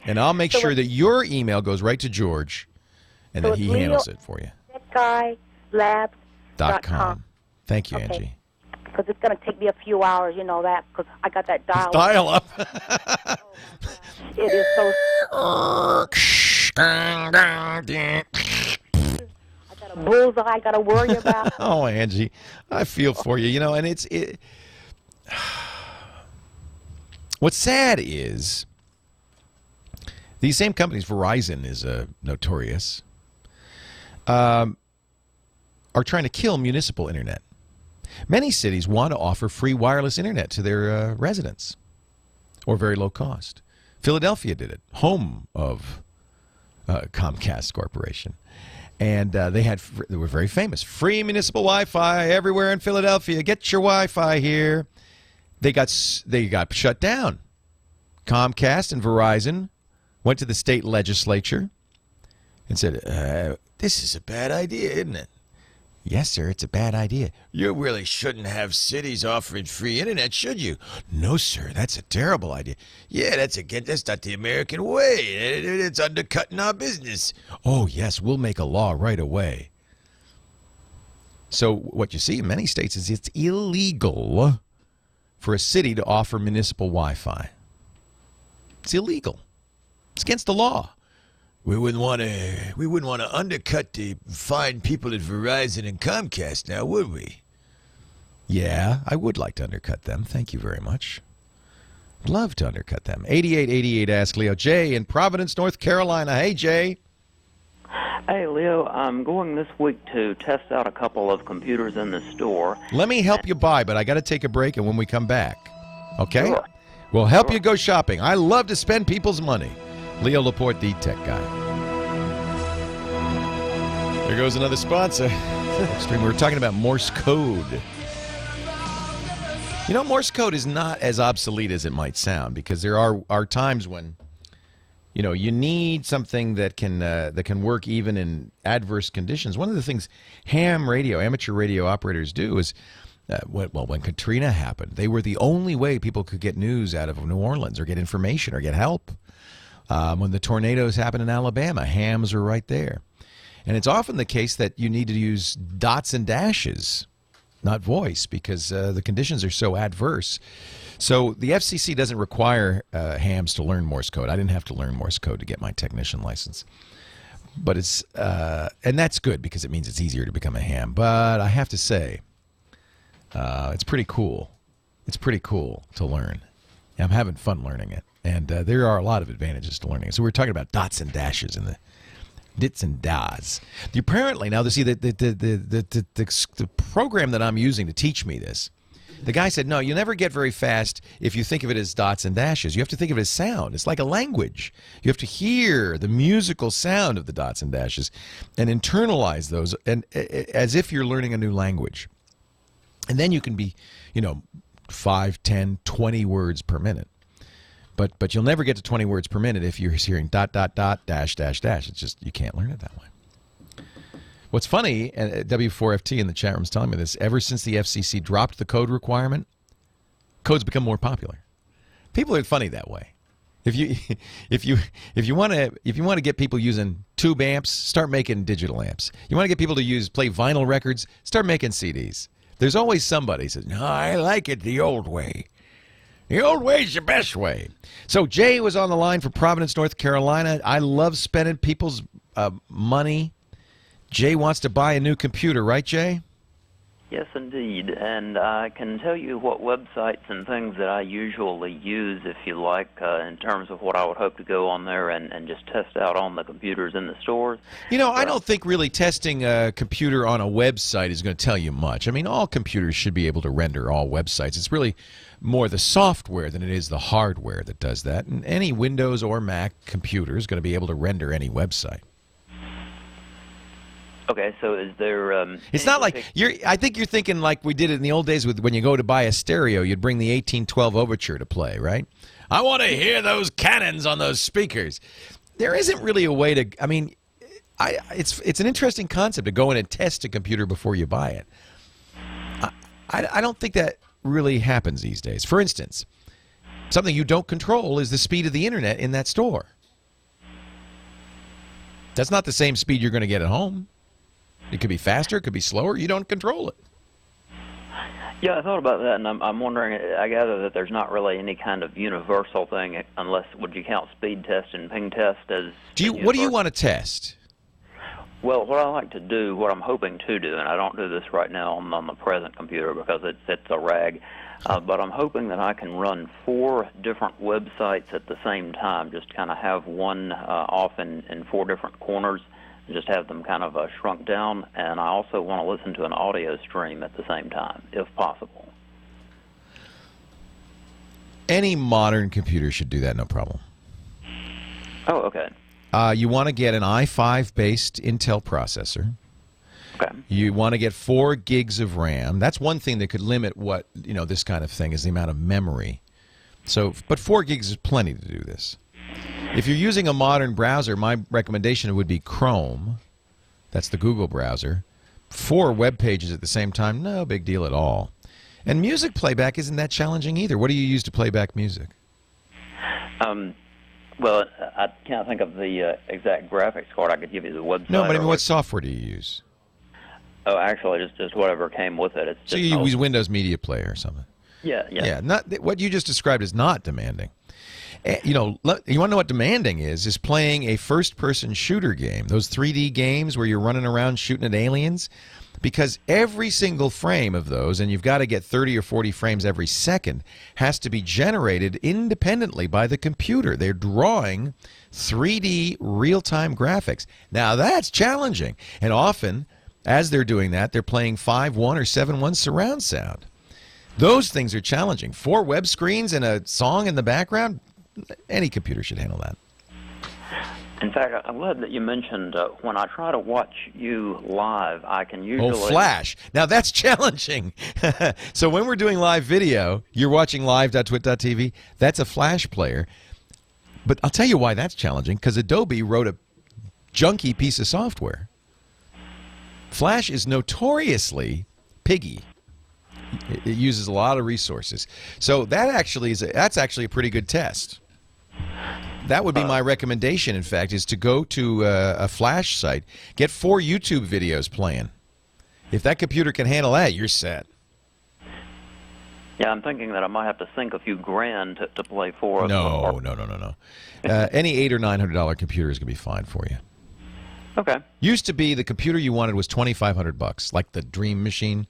And I'll make sure that your email goes right to George and that he handles it for you. techguylabs.com. Thank you, Angie. Because it's going to take me a few hours, that, because I got that dial-up. Dial-up. It is so... I got a bullseye I got to worry about. Oh, Angie, I feel for you, and what's sad is these same companies, Verizon is notorious, are trying to kill municipal internet. Many cities want to offer free wireless internet to their residents, or very low cost. Philadelphia did it, home of Comcast Corporation. And they were very famous. Free municipal Wi-Fi everywhere in Philadelphia. Get your Wi-Fi here. They got shut down. Comcast and Verizon went to the state legislature and said, this is a bad idea, isn't it? Yes, sir, it's a bad idea. You really shouldn't have cities offering free internet, should you? No, sir, that's a terrible idea. Yeah, that's not the American way. It's undercutting our business. Oh, yes, we'll make a law right away. So what you see in many states is it's illegal for a city to offer municipal Wi-Fi. It's illegal. It's against the law. We wouldn't want to undercut the fine people at Verizon and Comcast now, would we? Yeah, I would like to undercut them. Thank you very much. Love to undercut them. 8888 Ask Leo. Jay in Providence, North Carolina. Hey, Jay. Hey, Leo. I'm going this week to test out a couple of computers in the store. Let me help you buy, but I got to take a break, and when we come back, okay? Sure. We'll help you go shopping. I love to spend people's money. Leo Laporte, the tech guy. There goes another sponsor. We were talking about Morse code. You know, Morse code is not as obsolete as it might sound, because there are times when, you need something that can work even in adverse conditions. One of the things amateur radio operators do is, when Katrina happened, they were the only way people could get news out of New Orleans or get information or get help. When the tornadoes happened in Alabama, hams were right there. And it's often the case that you need to use dots and dashes, not voice, because the conditions are so adverse. So the FCC doesn't require hams to learn Morse code. I didn't have to learn Morse code to get my technician license. But and that's good because it means it's easier to become a ham. But I have to say, it's pretty cool. It's pretty cool to learn. I'm having fun learning it. And there are a lot of advantages to learning it. So we're talking about dots and dashes and the dits and das. Apparently, now, the program that I'm using to teach me this, the guy said, no, you never get very fast if you think of it as dots and dashes. You have to think of it as sound. It's like a language. You have to hear the musical sound of the dots and dashes and internalize those and as if you're learning a new language. And then you can be, 5, 10, 20 words per minute. But you'll never get to 20 words per minute if you're hearing dot, dot, dot, dash, dash, dash. It's just, you can't learn it that way. What's funny, and W4FT in the chat room is telling me this, ever since the FCC dropped the code requirement, code's become more popular. People are funny that way. If you want to get people using tube amps, start making digital amps. You want to get people to play vinyl records, start making CDs. There's always somebody who says, no, I like it the old way. The old way's the best way. So Jay was on the line for Providence, North Carolina. I love spending people's money. Jay wants to buy a new computer, right, Jay? Yes, indeed. And I can tell you what websites and things that I usually use, if you like, in terms of what I would hope to go on there and just test out on the computers in the stores. I don't think really testing a computer on a website is going to tell you much. I mean, all computers should be able to render all websites. It's really more the software than it is the hardware that does that. And any Windows or Mac computer is going to be able to render any website. Okay, so is there... it's not like... I think you're thinking like we did it in the old days when you go to buy a stereo, you'd bring the 1812 Overture to play, right? I want to hear those cannons on those speakers. There isn't really a way to... I mean, it's an interesting concept to go in and test a computer before you buy it. I don't think that really happens these days. For instance, something you don't control is the speed of the internet in that store. That's not the same speed you're going to get at home. It could be faster, it could be slower. You don't control it. Yeah, I thought about that, and I'm wondering, I gather that there's not really any kind of universal thing, unless, would you count speed test and ping test as... What do you want to test? Well, what I like to do, what I'm hoping to do, and I don't do this right now on the present computer because it's a rag, but I'm hoping that I can run 4 different websites at the same time, just kind of have one off in 4 different corners, just have them kind of shrunk down, and I also want to listen to an audio stream at the same time, if possible. Any modern computer should do that, no problem. Oh, okay. You want to get an i5-based Intel processor. Okay. You want to get 4 gigs of RAM. That's one thing that could limit what, this kind of thing is the amount of memory. So, but 4 gigs is plenty to do this. If you're using a modern browser, my recommendation would be Chrome. That's the Google browser. 4 web pages at the same time, no big deal at all. And music playback isn't that challenging either. What do you use to play back music? Well, I can't think of the exact graphics card. I could give you the website. No, but I mean, what software do you use? Oh, actually, just whatever came with it. It's just so you use Windows Media Player or something? Yeah. Yeah, what you just described is not demanding. You want to know what demanding is playing a first-person shooter game, those 3D games where you're running around shooting at aliens, because every single frame of those, and you've got to get 30 or 40 frames every second, has to be generated independently by the computer. They're drawing 3D real-time graphics. Now, that's challenging, and often, as they're doing that, they're playing 5.1 or 7.1 surround sound. Those things are challenging. 4 web screens and a song in the background, any computer should handle that. In fact, I'm glad that you mentioned when I try to watch you live, I can usually... Oh, Flash. Now, that's challenging. So when we're doing live video, you're watching live.twit.tv, that's a Flash player. But I'll tell you why that's challenging, because Adobe wrote a junky piece of software. Flash is notoriously piggy. It uses a lot of resources. So that's actually a pretty good test. That would be my recommendation, in fact, is to go to a Flash site, get 4 YouTube videos playing. If that computer can handle that, you're set. Yeah, I'm thinking that I might have to sink a few grand to play 4 of them. No. Any $800 or $900 computer is going to be fine for you. Okay. Used to be the computer you wanted was $2,500, like the Dream Machine,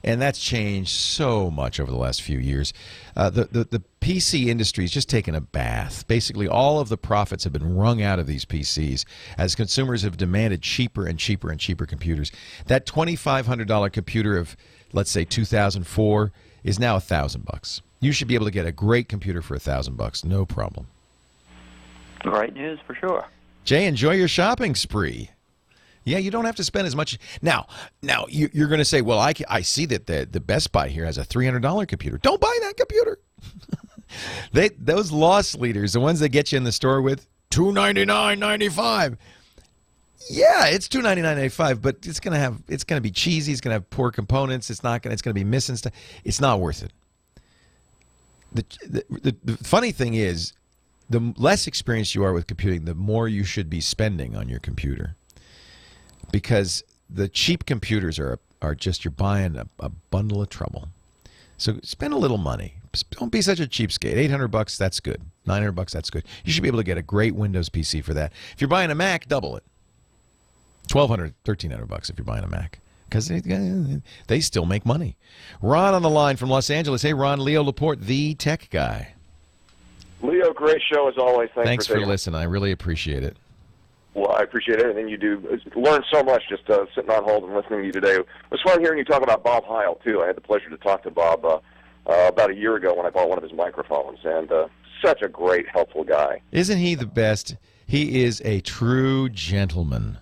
and that's changed so much over the last few years. The PC industry has just taken a bath. Basically, all of the profits have been wrung out of these PCs as consumers have demanded cheaper and cheaper and cheaper computers. That $2,500 computer of, let's say, 2004 is now $1,000. You should be able to get a great computer for $1,000, no problem. Great news for sure. Jay, enjoy your shopping spree. Yeah, you don't have to spend as much. Now you're going to say, well, I see that the Best Buy here has a $300 computer. Don't buy that computer. Those loss leaders, the ones that get you in the store with $299.95. Yeah, it's $299.95, but it's going to be cheesy. It's going to have poor components. It's going to be missing stuff. It's not worth it. The funny thing is, the less experienced you are with computing, the more you should be spending on your computer. Because the cheap computers are just, you're buying a bundle of trouble. So spend a little money. Don't be such a cheapskate. $800, that's good. $900, that's good. You should be able to get a great Windows PC for that. If you're buying a Mac, double it. $1,200, $1,300 if you're buying a Mac. Because they still make money. Ron on the line from Los Angeles. Hey, Ron, Leo Laporte, the tech guy. Leo, great show as always. Thanks for listening. I really appreciate it. Well, I appreciate everything you do. Learned so much just sitting on hold and listening to you today. It was fun hearing you talk about Bob Heil, too. I had the pleasure to talk to Bob about a year ago when I bought one of his microphones, and such a great, helpful guy. Isn't he the best? He is a true gentleman.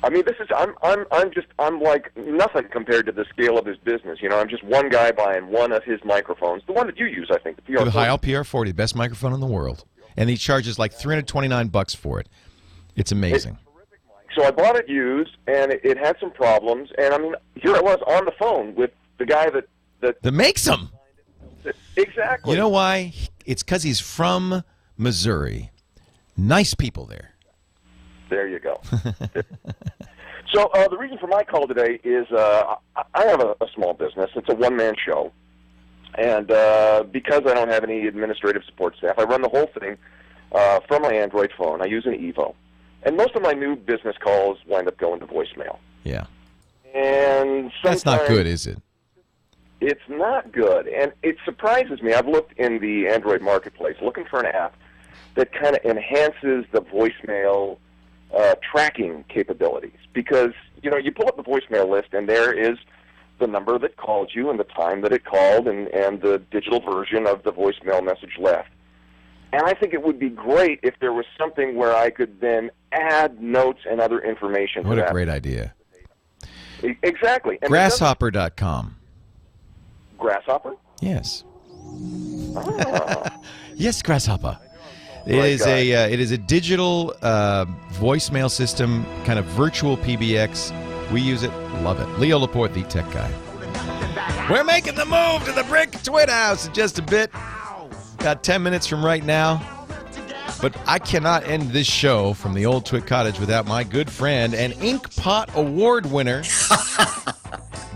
I mean, I'm like nothing compared to the scale of his business. You know, I'm just one guy buying one of his microphones, the one that you use, I think, the PR40. The Heil PR40, best microphone in the world, and he charges like $329 for it. It's amazing. So I bought it used, and it had some problems, and I mean, here I was on the phone with the guy that makes them. Exactly. You know why? It's because he's from Missouri. Nice people there. There you go. So the reason for my call today is I have a small business. It's a one-man show. And because I don't have any administrative support staff, I run the whole thing from my Android phone. I use an Evo. And most of my new business calls wind up going to voicemail. Yeah. And that's not good, is it? It's not good. And it surprises me. I've looked in the Android marketplace looking for an app that kind of enhances the voicemail tracking capabilities, because you pull up the voicemail list and there is the number that called you and the time that it called and the digital version of the voicemail message left. And I think it would be great if there was something where I could then add notes and other information to that. What a great idea. Exactly. And Grasshopper.com. Grasshopper? Yes. Ah. Yes, Grasshopper. It is a digital voicemail system, kind of virtual PBX. We use it, love it. Leo Laporte, the tech guy. We're making the move to the brick TWiT house in just a bit. About 10 minutes from right now. But I cannot end this show from the old TWiT cottage without my good friend and Ink Pot Award winner,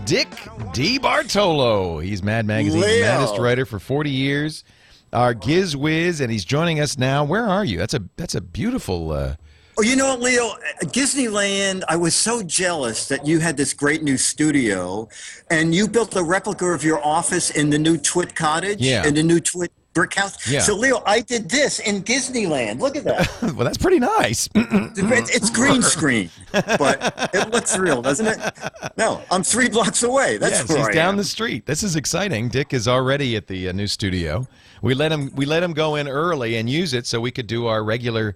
Dick D. Bartolo. He's Mad Magazine's maddest writer for 40 years. Our Giz Wiz, and he's joining us now. Where are you? That's a beautiful... Oh, you know what, Leo? At Disneyland, I was so jealous that you had this great new studio, and you built a replica of your office in the new TWiT cottage, in the new TWiT brick house. Yeah. So, Leo, I did this in Disneyland. Look at that. Well, that's pretty nice. It's green screen, but it looks real, doesn't it? No, I'm 3 blocks away. That's where he's I down am. the street. This is exciting. Dick is already at the new studio. We let him go in early and use it so we could do our regular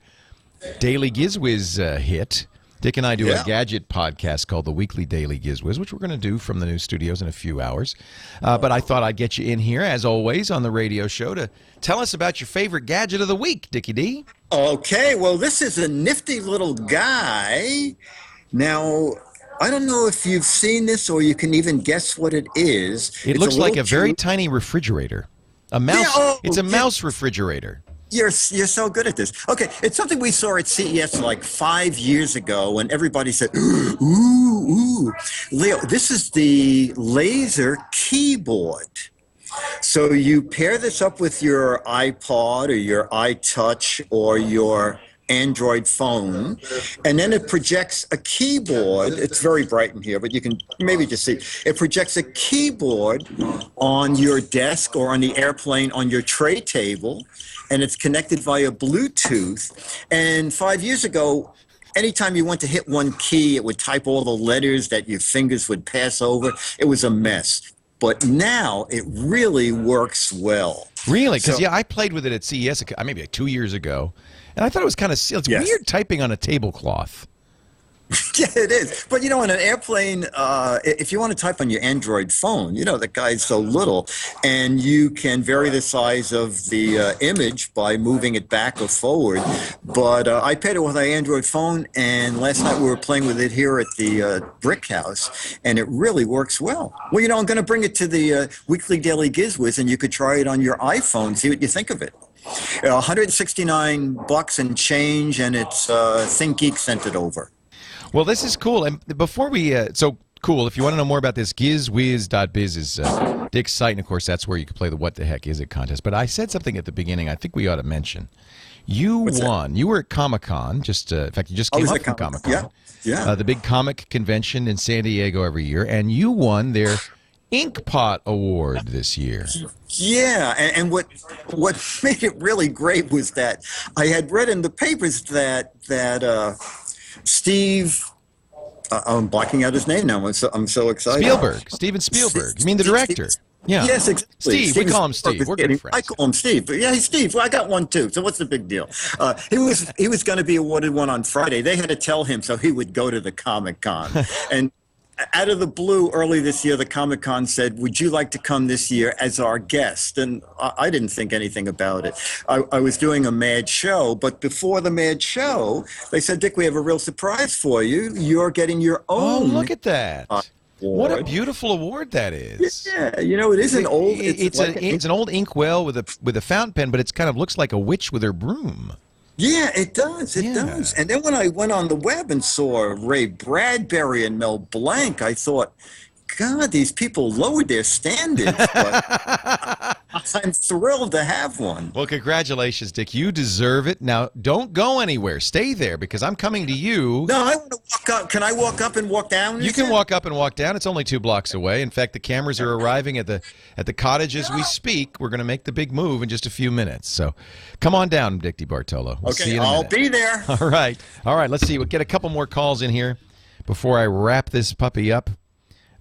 Daily Gizwiz hit. Dick and I do a gadget podcast called the Weekly Daily Gizwiz, which we're going to do from the new studios in a few hours. But I thought I'd get you in here, as always, on the radio show to tell us about your favorite gadget of the week, Dickie D. Okay, well, this is a nifty little guy. Now, I don't know if you've seen this or you can even guess what it is. It looks like a very tiny refrigerator. A mouse. It's a mouse refrigerator. You're so good at this. Okay, it's something we saw at CES like 5 years ago, and everybody said, ooh, ooh. Leo, this is the laser keyboard. So you pair this up with your iPod or your iTouch or your Android phone, and then it projects a keyboard. It's very bright in here, but you can maybe just see. It projects a keyboard on your desk or on the airplane on your tray table, and it's connected via Bluetooth. And 5 years ago, anytime you went to hit one key, it would type all the letters that your fingers would pass over. It was a mess. But now it really works well. Really? Because, I played with it at CES maybe like 2 years ago, and I thought it was kind of silly. It's weird typing on a tablecloth. Yeah, it is. But, on an airplane, if you want to type on your Android phone, the guy's so little, and you can vary the size of the image by moving it back or forward. But I paired it with my Android phone, and last night we were playing with it here at the Brick House, and it really works well. Well, I'm going to bring it to the Weekly Daily Gizwiz, and you could try it on your iPhone, see what you think of it. $169 and change, and it's ThinkGeek sent it over. Well, this is cool. And before we, so cool, if you want to know more about this, gizwiz.biz is Dick's site. And, of course, that's where you can play the What the Heck Is It contest. But I said something at the beginning I think we ought to mention. You won. You were at Comic-Con. In fact, you just came up from Comic-Con. Yeah. The big comic convention in San Diego every year. And you won their Ink Pot Award this year. Yeah, and what made it really great was that I had read in the papers that Steve, I'm blocking out his name now. I'm so excited. Steven Spielberg. You mean the director? Yeah. Yes, exactly. Steve, we call him Steve. We're good friends. I call him Steve. But yeah, he's Steve. Well, I got one too. So what's the big deal? He was going to be awarded one on Friday. They had to tell him so he would go to the Comic-Con. And out of the blue, early this year, the Comic-Con said, would you like to come this year as our guest? And I didn't think anything about it. I was doing a Mad Show, but before the Mad Show, they said, Dick, we have a real surprise for you. You're getting your own. Oh, look at that. Award. What a beautiful award that is. Yeah, it is an old... It's an old inkwell with a fountain pen, but it kind of looks like a witch with her broom. Yeah, it does. It does. And then when I went on the web and saw Ray Bradbury and Mel Blanc, I thought, God, these people lowered their standards, but I'm thrilled to have one. Well, congratulations, Dick. You deserve it. Now, don't go anywhere. Stay there because I'm coming to you. No, I want to walk up. Can I walk up and walk down? You can walk up and walk down. It's only 2 blocks away. In fact, the cameras are arriving at the cottage as we speak. We're going to make the big move in just a few minutes. So come on down, Dick DeBartolo. We'll see you in a minute. I'll be there. All right. Let's see. We'll get a couple more calls in here before I wrap this puppy up.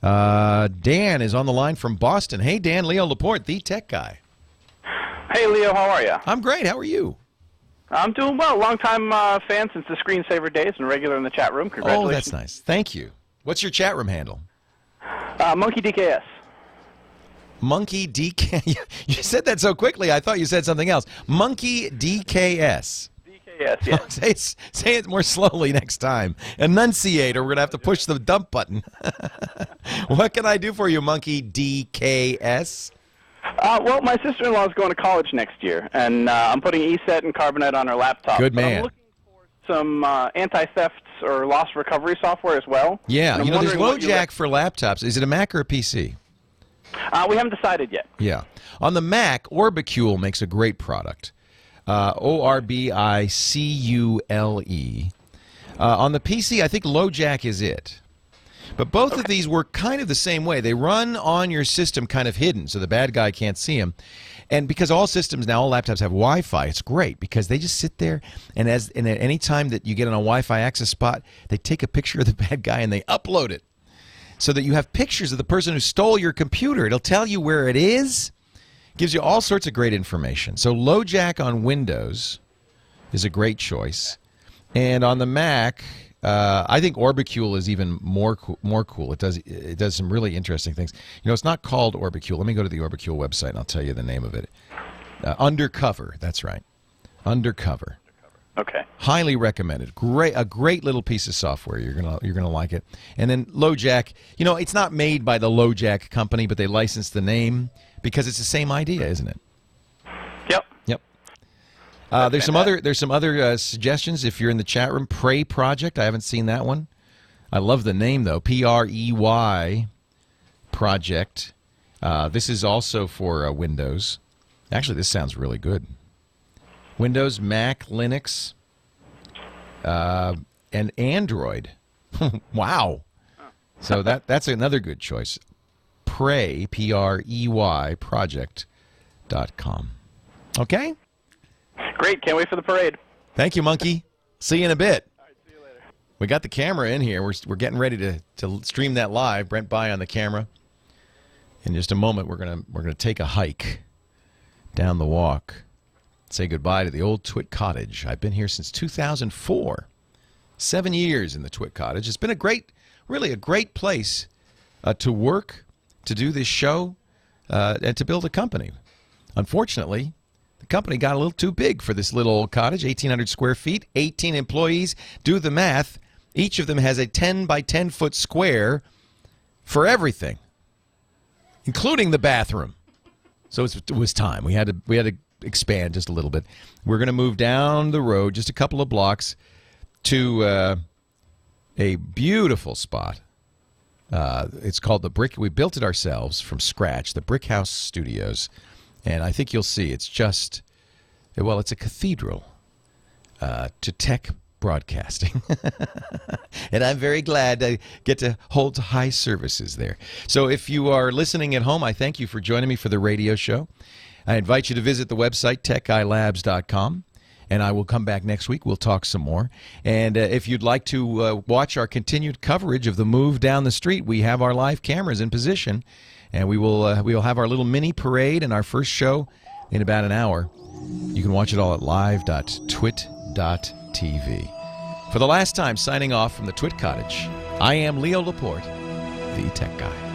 Dan is on the line from Boston. Hey, Dan, Leo Laporte, the tech guy. Hey, Leo, how are you? I'm great. How are you? I'm doing well. Long-time fan since the screensaver days and regular in the chat room. Congratulations. Oh, that's nice. Thank you. What's your chat room handle? Monkey DKS. Monkey DK. You said that so quickly, I thought you said something else. Monkey DKS. DKS, yes. Say it more slowly next time. Enunciate, or we're going to have to push the dump button. What can I do for you, Monkey DKS? Well, my sister-in-law is going to college next year, and I'm putting ESET and Carbonite on her laptop. Good man. I'm looking for some anti-theft or loss recovery software as well. Yeah, there's LoJack for laptops. Is it a Mac or a PC? We haven't decided yet. Yeah. On the Mac, Orbicule makes a great product. Orbicule. On the PC, I think LoJack is it. But both of these work kind of the same way. They run on your system kind of hidden, so the bad guy can't see them. And because all systems now, all laptops have Wi-Fi, it's great because they just sit there, and at any time that you get on a Wi-Fi access spot, they take a picture of the bad guy and they upload it so that you have pictures of the person who stole your computer. It'll tell you where it is. Gives you all sorts of great information. So LoJack on Windows is a great choice. And on the Mac, I think Orbicule is even more cool. It does some really interesting things. It's not called Orbicule. Let me go to the Orbicule website and I'll tell you the name of it. Undercover. That's right. Undercover. Okay. Highly recommended. A great little piece of software. You're gonna like it. And then LoJack. It's not made by the LoJack company, but they licensed the name because it's the same idea, isn't it? Yep. There's some other suggestions if you're in the chat room. Prey Project. I haven't seen that one. I love the name though. Prey Project. This is also for Windows. Actually, this sounds really good. Windows, Mac, Linux, and Android. Wow. So that's another good choice. Prey, Prey, project.com. Okay? Great. Can't wait for the parade. Thank you, Monkey. See you in a bit. All right, see you later. We got the camera in here. We're getting ready to stream that live. Brent By on the camera. In just a moment, we're gonna take a hike down the walk. Say goodbye to the old TWiT cottage. I've been here since 2004. 7 years in the TWiT cottage. It's been really a great place to work, to do this show, and to build a company. Unfortunately, the company got a little too big for this little old cottage, 1,800 square feet, 18 employees. Do the math. Each of them has a 10 by 10 foot square for everything, including the bathroom. So it was time. We had to expand just a little bit. We're going to move down the road just a couple of blocks to a beautiful spot. It's called the Brick. We built it ourselves from scratch, the Brick House Studios. And I think you'll see it's just, well, it's a cathedral to tech broadcasting. And I'm very glad I get to hold high services there. So if you are listening at home, I thank you for joining me for the radio show. I invite you to visit the website, techguylabs.com, and I will come back next week. We'll talk some more. And if you'd like to watch our continued coverage of the move down the street, we have our live cameras in position, and we will have our little mini parade and our first show in about an hour. You can watch it all at live.twit.tv. For the last time, signing off from the TWiT Cottage, I am Leo Laporte, the Tech Guy.